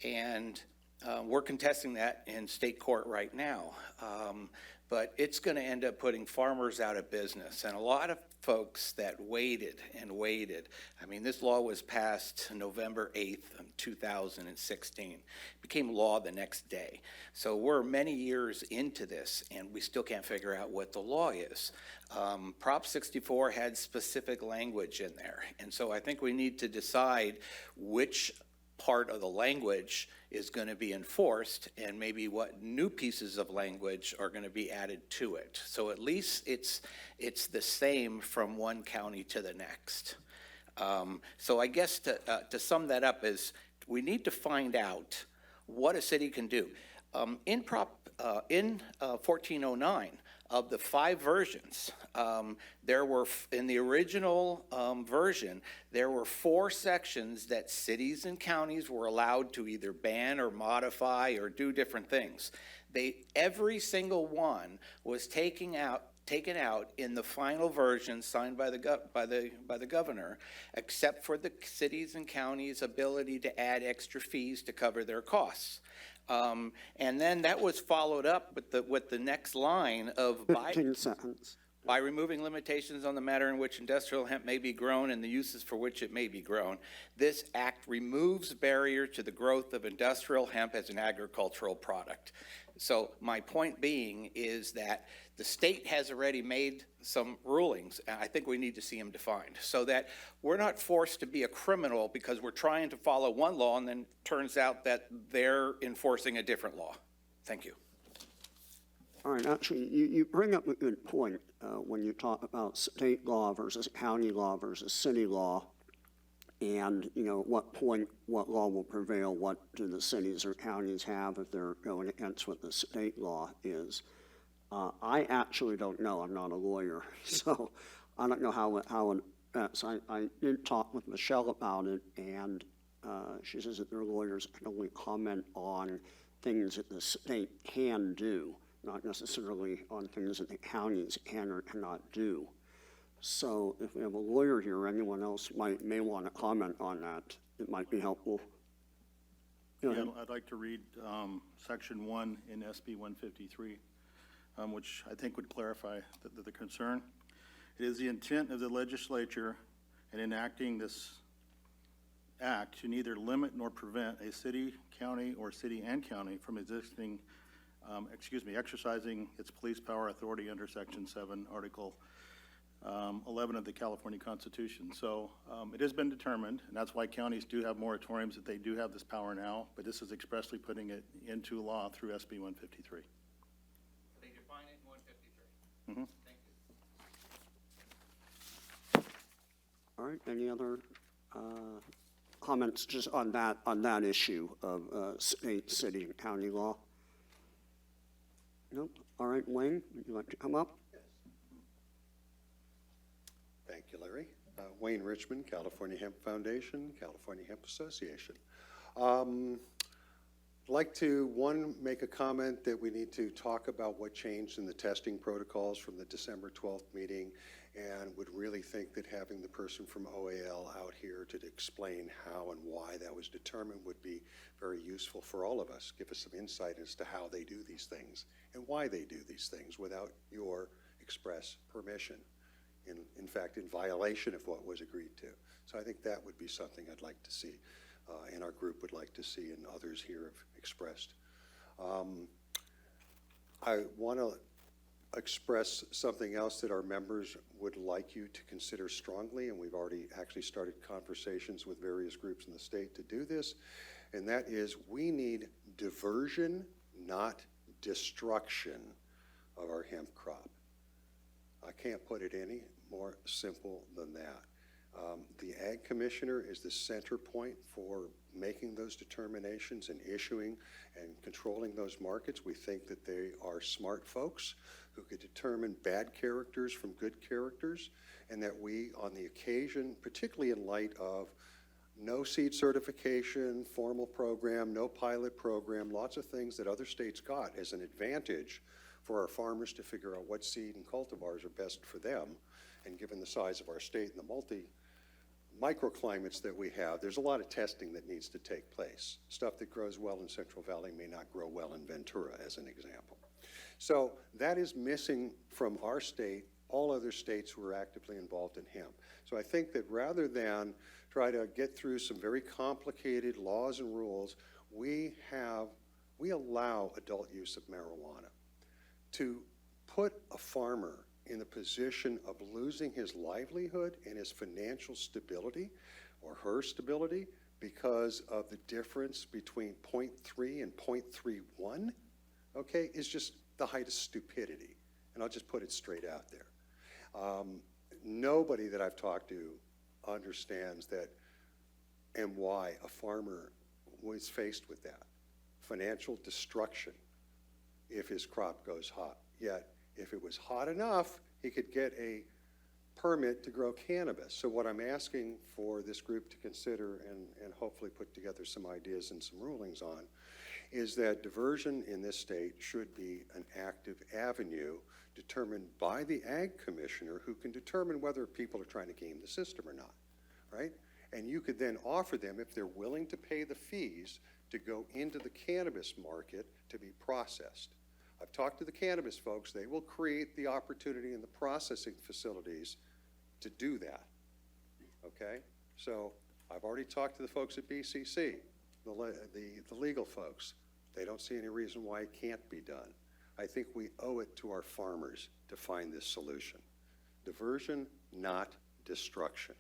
And We're contesting that in state court right now. But it's going to end up putting farmers out of business. And a lot of folks that waited and waited. I mean, this law was passed November 8th, 2016. It became law the next day. So we're many years into this, and we still can't figure out what the law is. Prop 64 had specific language in there. And so I think we need to decide which part of the language is going to be enforced and maybe what new pieces of language are going to be added to it. So at least it's the same from one county to the next. So I guess to sum that up is we need to find out what a city can do. In 1409, of the 5 versions, there were, in the original version, there were 4 sections that cities and counties were allowed to either ban or modify or do different things. Every single one was taken out in the final version signed by the governor, except for the cities and counties' ability to add extra fees to cover their costs. And then that was followed up with the next line of 15 seconds. By removing limitations on the manner in which industrial hemp may be grown and the uses for which it may be grown, this act removes barrier to the growth of industrial hemp as an agricultural product. So my point being is that the state has already made some rulings, and I think we need to see them defined so that we're not forced to be a criminal because we're trying to follow one law and then turns out that they're enforcing a different law. Thank you. All right, actually, you bring up a good point when you talk about state law versus county law versus city law, and, you know, at what point what law will prevail, what do the cities or counties have if they're going against what the state law is. I actually don't know. I'm not a lawyer, so I don't know how it that's. I did talk with Michelle about it, and she says that their lawyers can only comment on things that the state can do, not necessarily on things that the counties can or cannot do. So if we have a lawyer here, anyone else may want to comment on that. It might be helpful. Yeah, I'd like to read Section 1 in SB 153, which I think would clarify the concern. It is the intent of the legislature in enacting this act to neither limit nor prevent a city, county, or city and county from exercising its police power authority under Section 7, Article 11 of the California Constitution. So it has been determined, and that's why counties do have moratoriums, that they do have this power now, but this is expressly putting it into law through SB 153. They define it in 153. Mm-hmm. Thank you. All right, any other comments just on that issue of state, city, and county law? Nope. All right, Wayne, would you like to come up? Thank you, Larry. Wayne Richmond, California Hemp Foundation, California Hemp Association. I'd like to, make a comment that we need to talk about what changed in the testing protocols from the December 12th meeting, and would really think that having the person from OAL out here to explain how and why that was determined would be very useful for all of us. Give us some insight as to how they do these things and why they do these things without your express permission. In fact, in violation of what was agreed to. So I think that would be something I'd like to see, and our group would like to see, and others here have expressed. I want to express something else that our members would like you to consider strongly, and we've already actually started conversations with various groups in the state to do this, and that is we need diversion, not destruction of our hemp crop. I can't put it any more simple than that. The Ag Commissioner is the center point for making those determinations and issuing and controlling those markets. We think that they are smart folks who could determine bad characters from good characters, and that we, on the occasion, particularly in light of no seed certification, formal program, no pilot program, lots of things that other states got as an advantage for our farmers to figure out what seed and cultivars are best for them. And given the size of our state and the microclimates that we have, there's a lot of testing that needs to take place. Stuff that grows well in Central Valley may not grow well in Ventura, as an example. So that is missing from our state, all other states who are actively involved in hemp. So I think that rather than try to get through some very complicated laws and rules, we allow adult use of marijuana. To put a farmer in the position of losing his livelihood and his financial stability or her stability because of the difference between 0.3 and 0.31, okay, is just the height of stupidity. And I'll just put it straight out there. Nobody that I've talked to understands that and why a farmer was faced with that. Financial destruction if his crop goes hot. Yet, if it was hot enough, he could get a permit to grow cannabis. So what I'm asking for this group to consider and hopefully put together some ideas and some rulings on is that diversion in this state should be an active avenue determined by the Ag Commissioner, who can determine whether people are trying to game the system or not, right? And you could then offer them, if they're willing to pay the fees, to go into the cannabis market to be processed. I've talked to the cannabis folks. They will create the opportunity in the processing facilities to do that, okay? So I've already talked to the folks at BCC, the legal folks. They don't see any reason why it can't be done. I think we owe it to our farmers to find this solution. Diversion, not destruction.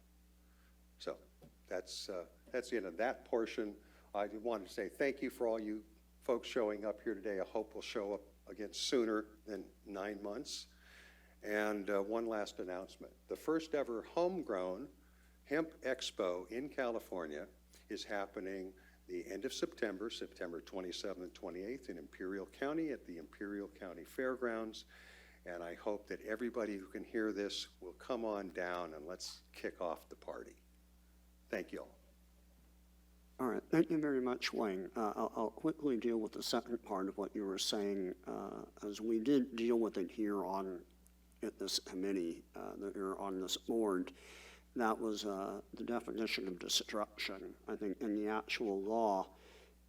So that's the end of that portion. I wanted to say thank you for all you folks showing up here today. I hope we'll show up again sooner than 9 months. And one last announcement. The first ever homegrown hemp expo in California is happening the end of September, September 27th and 28th in Imperial County at the Imperial County Fairgrounds. And I hope that everybody who can hear this will come on down and let's kick off the party. Thank you all. All right, thank you very much, Wayne. I'll quickly deal with the second part of what you were saying, as we did deal with it here at this committee, on this board. That was the definition of destruction. I think in the actual law,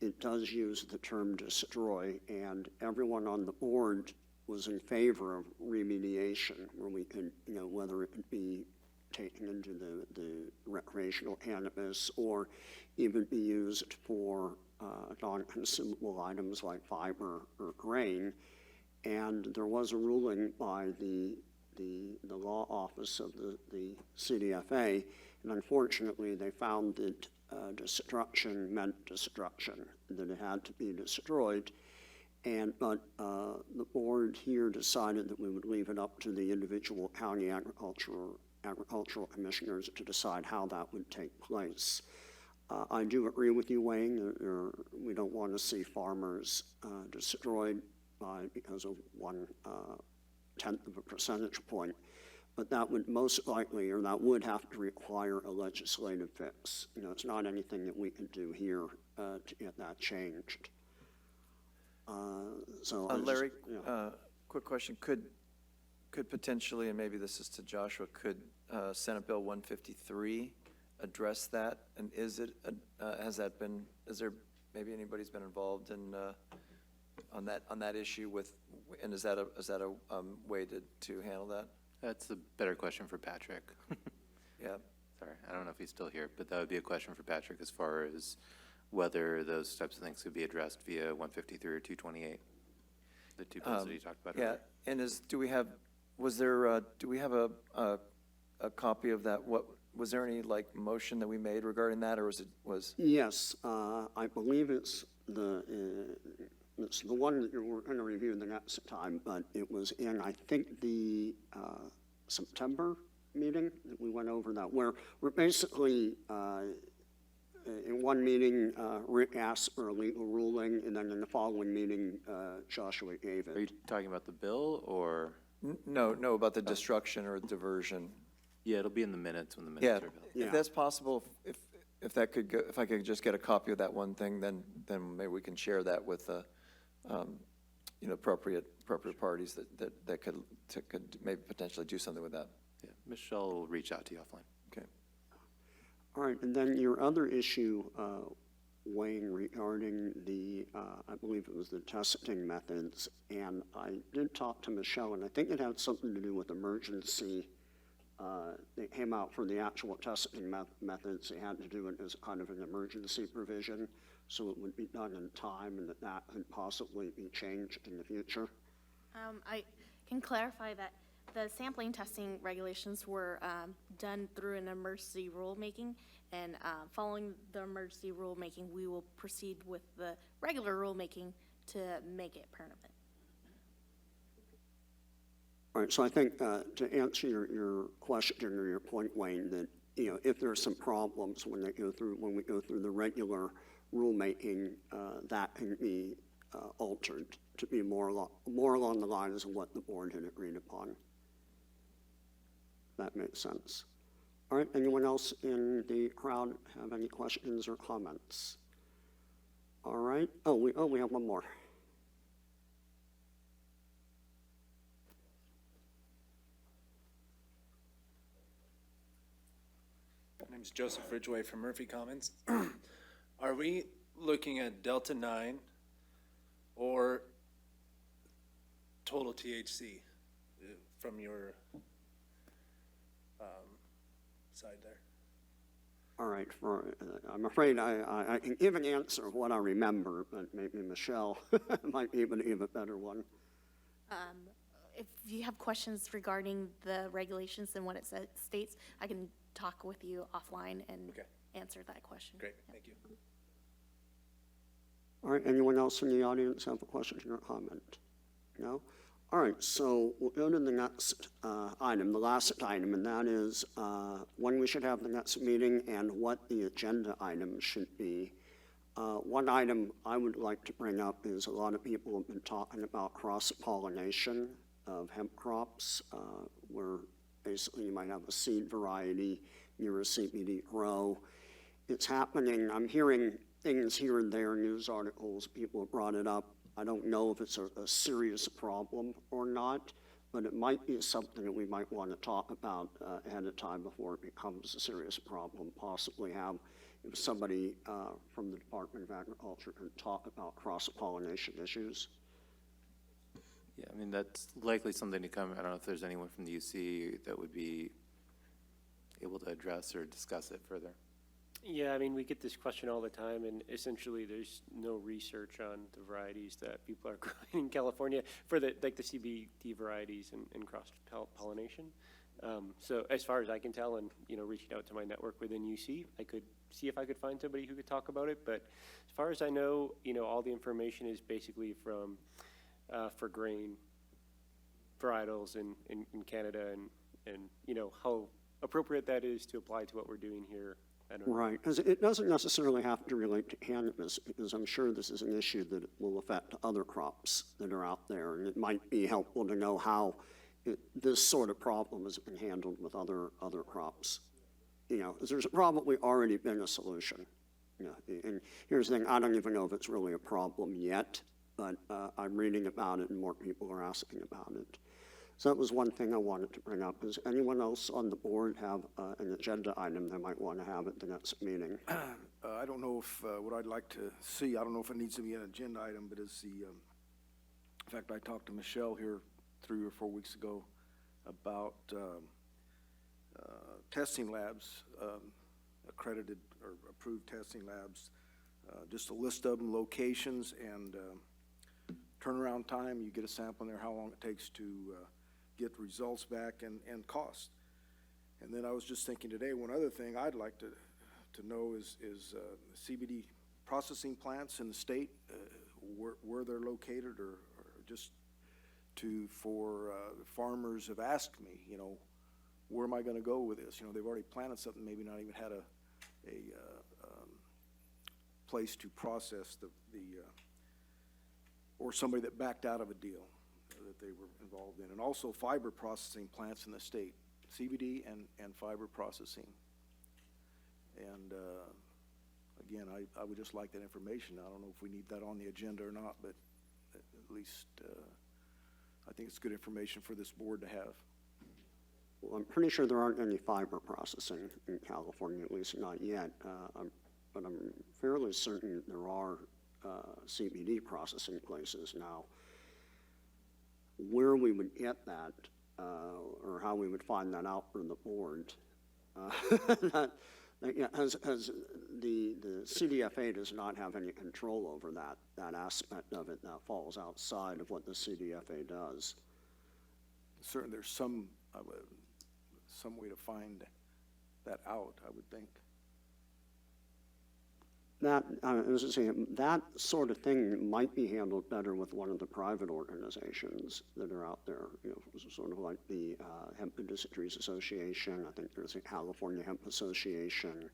it does use the term destroy, and everyone on the board was in favor of remediation, where we could, whether it could be taken into the recreational cannabis or even be used for non-consumable items like fiber or grain. And there was a ruling by the law office of the CDFA, and unfortunately they found that destruction meant destruction, that it had to be destroyed. But the board here decided that we would leave it up to the individual county agricultural commissioners to decide how that would take place. I do agree with you, Wayne. We don't want to see farmers destroyed because of 1/10 of a percentage point, but that would most likely, or that would have to require a legislative fix. It's not anything that we can do here to get that changed. Larry, quick question. Could potentially, and maybe this is to Joshua, could Senate Bill 153 address that? And is there maybe anybody's been involved in on that issue with, and is that a way to handle that? That's a better question for Patrick. Yeah. Sorry, I don't know if he's still here, but that would be a question for Patrick as far as whether those types of things could be addressed via 153 or 228, the two bills that he talked about earlier. Yeah, and do we have a copy of that? Was there any motion that we made regarding that, or was? Yes, I believe it's the one that we're going to review the next time, but it was in, I think, the September meeting that we went over that, where we're basically, in one meeting, Rick asked for a legal ruling, and then in the following meeting, Joshua gave it. Are you talking about the bill, or? No, about the destruction or diversion. Yeah, it'll be in the minutes when the minutes are available. If that's possible, if I could just get a copy of that one thing, then maybe we can share that with appropriate parties that could maybe potentially do something with that. Yeah, Michelle will reach out to you offline. Okay. All right, and then your other issue, Wayne, regarding the, I believe it was the testing methods, and I did talk to Michelle, and I think it had something to do with emergency. It came out for the actual testing methods. They had to do it as kind of an emergency provision, so it would be done in time, and that could possibly be changed in the future. I can clarify that the sampling testing regulations were done through an emergency rulemaking, and following the emergency rulemaking, we will proceed with the regular rulemaking to make it permanent. All right, so I think to answer your question or your point, Wayne, that if there are some problems when we go through the regular rulemaking, that can be altered to be more along the lines of what the board had agreed upon. That makes sense. All right, anyone else in the crowd have any questions or comments? All right, we have one more. My name is Joseph Ridgway from Murphy Commons. Are we looking at Delta 9 or total THC from your side there? All right, I'm afraid I can give an answer of what I remember, but maybe Michelle might be able to give a better one. If you have questions regarding the regulations and what it states, I can talk with you offline and answer that question. Great, thank you. All right, anyone else in the audience have a question or comment? No? All right, so we'll go to the next item, the last item, and that is when we should have the next meeting and what the agenda items should be. One item I would like to bring up is a lot of people have been talking about cross-pollination of hemp crops, where basically you might have a seed variety near a CBD grow. It's happening. I'm hearing things here and there, news articles, people have brought it up. I don't know if it's a serious problem or not, but it might be something that we might want to talk about ahead of time before it becomes a serious problem. Possibly have if somebody from the Department of Agriculture can talk about cross-pollination issues. Yeah, I mean, that's likely something to come. I don't know if there's anyone from the UC that would be able to address or discuss it further. Yeah, I mean, we get this question all the time, and essentially there's no research on the varieties that people are growing in California for the CBD varieties and cross-pollination. So as far as I can tell, and reaching out to my network within UC, I could see if I could find somebody who could talk about it. But as far as I know, all the information is basically from for grain varietals in Canada, and how appropriate that is to apply to what we're doing here. Right, because it doesn't necessarily have to relate to cannabis, because I'm sure this is an issue that will affect other crops that are out there, and it might be helpful to know how this sort of problem has been handled with other crops. There's probably already been a solution. And here's the thing, I don't even know if it's really a problem yet, but I'm reading about it and more people are asking about it. So that was one thing I wanted to bring up. Does anyone else on the board have an agenda item they might want to have at the next meeting? I don't know if, what I'd like to see, I don't know if it needs to be an agenda item, but is in fact, I talked to Michelle here 3 or 4 weeks ago about testing labs, accredited or approved testing labs, just a list of them, locations, and turnaround time. You get a sample in there, how long it takes to get results back, and cost. And then I was just thinking today, one other thing I'd like to know is CBD processing plants in the state, where they're located, or just for farmers have asked me, where am I going to go with this? They've already planted something, maybe not even had a place to process or somebody that backed out of a deal that they were involved in. And also fiber processing plants in the state, CBD and fiber processing. And again, I would just like that information. I don't know if we need that on the agenda or not, but at least I think it's good information for this board to have. well, I'm pretty sure there aren't any fiber processing in California, at least not yet. But I'm fairly certain there are CBD processing places now. Where we would get that, or how we would find that out from the board, as the CDFA does not have any control over that aspect of it. That falls outside of what the CDFA does. Certainly, there's some way to find that out, I would think. That, as I say, that sort of thing might be handled better with one of the private organizations that are out there, sort of like the Hemp Industries Association. I think there's a California Hemp Association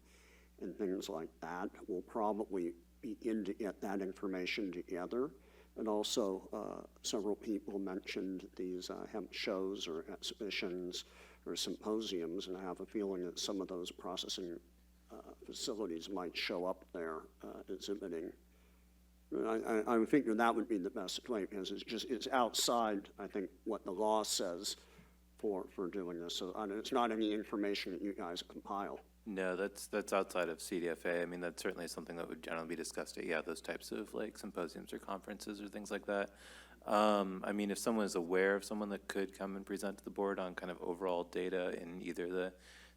and things like that. We'll probably begin to get that information together. And also, several people mentioned these hemp shows or exhibitions or symposiums, and I have a feeling that some of those processing facilities might show up there exhibiting. I would figure that would be the best way, because it's outside, I think, what the law says for doing this. So it's not any information that you guys compile. No, that's outside of CDFA. I mean, that's certainly something that would generally be discussed at, those types of like symposiums or conferences or things like that. I mean, if someone is aware of someone that could come and present to the board on kind of overall data in either the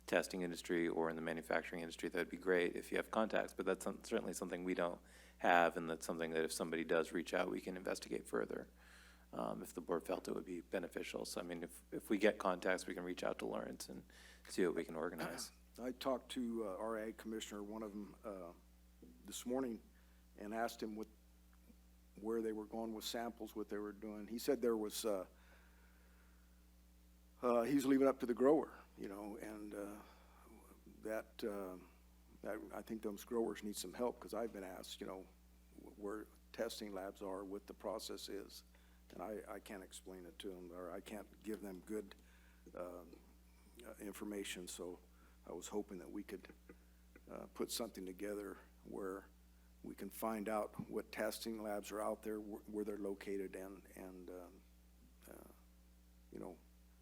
testing industry or in the manufacturing industry, that'd be great if you have contacts, but that's certainly something we don't have, and that's something that if somebody does reach out, we can investigate further if the board felt it would be beneficial. So, I mean, if we get contacts, we can reach out to Lawrence and see what we can organize. I talked to our ag commissioner, one of them, this morning, and asked him where they were going with samples, what they were doing. He said there was, he's leaving it up to the grower, and I think those growers need some help, because I've been asked, where testing labs are, what the process is, and I can't explain it to them, or I can't give them good information. So I was hoping that we could put something together where we can find out what testing labs are out there, where they're located, and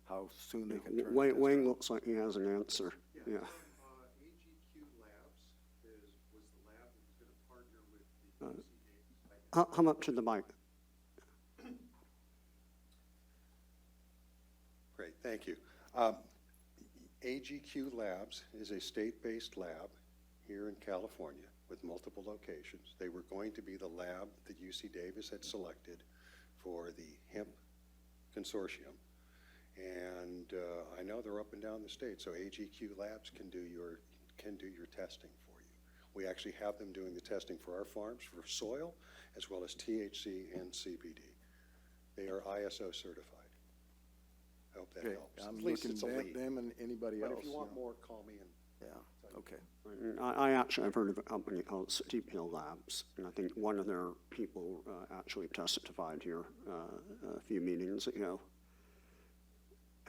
how soon they can turn. Wayne looks like he has an answer. Yeah. AGQ Labs was the lab that was going to partner with the UC Davis. Come up to the mic. Great, thank you. AGQ Labs is a state-based lab here in California with multiple locations. They were going to be the lab that UC Davis had selected for the hemp consortium. And I know they're up and down the state, so AGQ Labs can do your testing for you. We actually have them doing the testing for our farms for soil, as well as THC and CBD. They are ISO certified. I hope that helps. I'm At least looking it's a lead. them and anybody else. But if you want more, call me. Okay. I actually have heard of a company called Statutes Labs, and I think one of their people actually testified here a few meetings ago.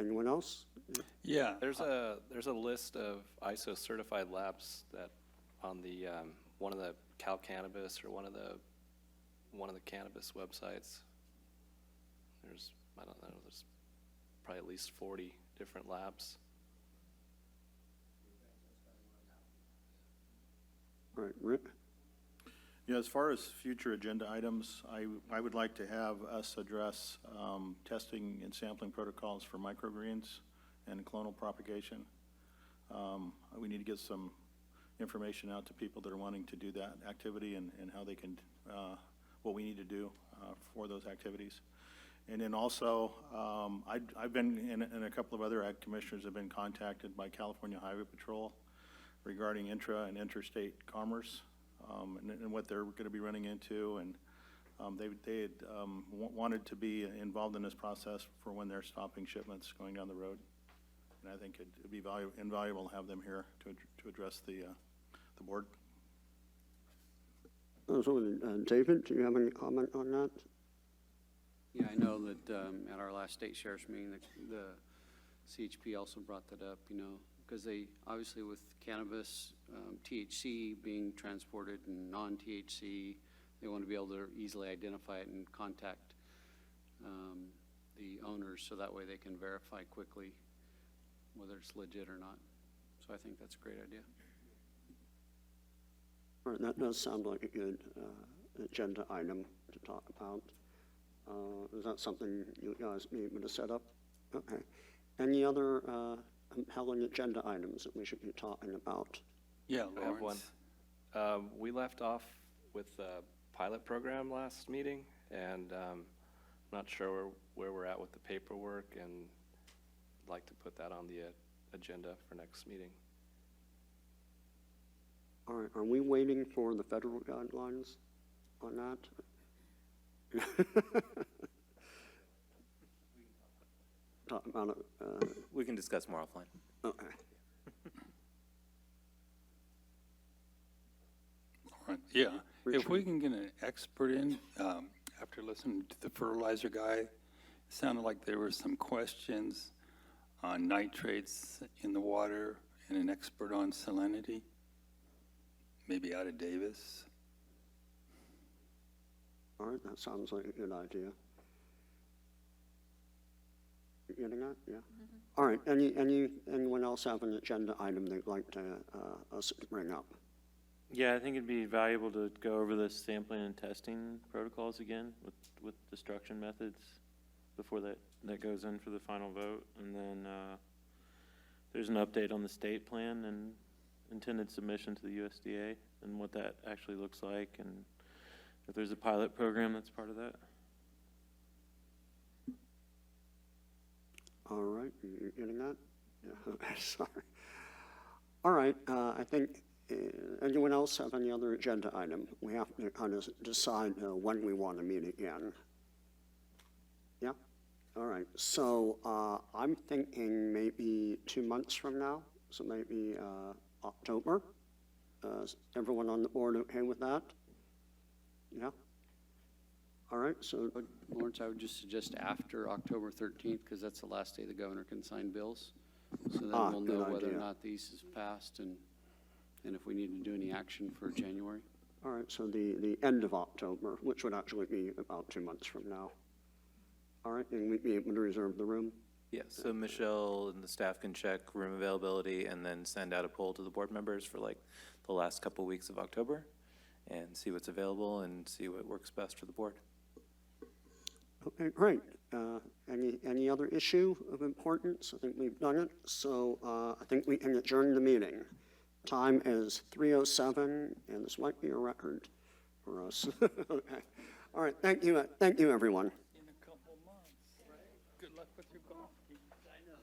Anyone else? Yeah. There's a list of ISO certified labs that on the one of the Cal Cannabis or one of the cannabis websites. There's probably at least 40 different labs. Right, Rick? Yeah, as far as future agenda items, I would like to have us address testing and sampling protocols for microgreens and clonal propagation. We need to get some information out to people that are wanting to do that activity and how they can, what we need to do for those activities. And then also, I've been, and a couple of other ag commissioners have been contacted by California Highway Patrol regarding intra and interstate commerce. And what they're going to be running into, and they had wanted to be involved in this process for when they're stopping shipments going down the road. And I think it'd be invaluable to have them here to address the board. David, do you have any comment on that? Yeah, I know that at our last state sheriff's meeting, the CHP also brought that up, because they, obviously with cannabis, THC being transported and non-THC, they want to be able to easily identify it and contact the owners so that way they can verify quickly whether it's legit or not. So I think that's a great idea. All right, that does sound like a good agenda item to talk about. Is that something you guys be able to set up? Okay. Any other compelling agenda items that we should be talking about? Yeah, I have one. We left off with the pilot program last meeting, and I'm not sure where we're at with the paperwork, and I'd like to put that on the agenda for next meeting. All right, are we waiting for the federal guidelines on that? Talk about it. We can discuss more offline. Okay. Yeah, if we can get an expert in, after listening to the fertilizer guy, it sounded like there were some questions on nitrates in the water and an expert on salinity, maybe out of Davis. All right, that sounds like a good idea. You getting that? Yeah. All right, anyone else have an agenda item they'd like to, us to bring up? Yeah, I think it'd be valuable to go over the sampling and testing protocols again with destruction methods before that goes in for the final vote. And then there's an update on the state plan and intended submission to the USDA and what that actually looks like, and if there's a pilot program that's part of that. All right, you getting that? Yeah, okay, sorry. All right, I think, anyone else have any other agenda item? We have to kind of decide when we want to meet again. Yeah? All right, so I'm thinking maybe 2 months from now, so maybe October. Is everyone on the board okay with that? Yeah? All right, so Lawrence, I would just suggest after October 13th, because that's the last day the governor can sign bills. So then we'll know good whether or idea. not these is passed and if we need to do any action for January. all right, so the end of October, which would actually be about 2 months from now. All right, and we'd be able to reserve the room? Yeah, so Michelle and the staff can check room availability and then send out a poll to the board members for like the last couple weeks of October and see what's available and see what works best for the board. Okay, great. Any other issue of importance? I think we've done it. So I think we can adjourn the meeting. Time is 3:07, and this might be a record for us. Okay. All right, thank you, everyone. In a couple months, right? Good luck with your golf. I know.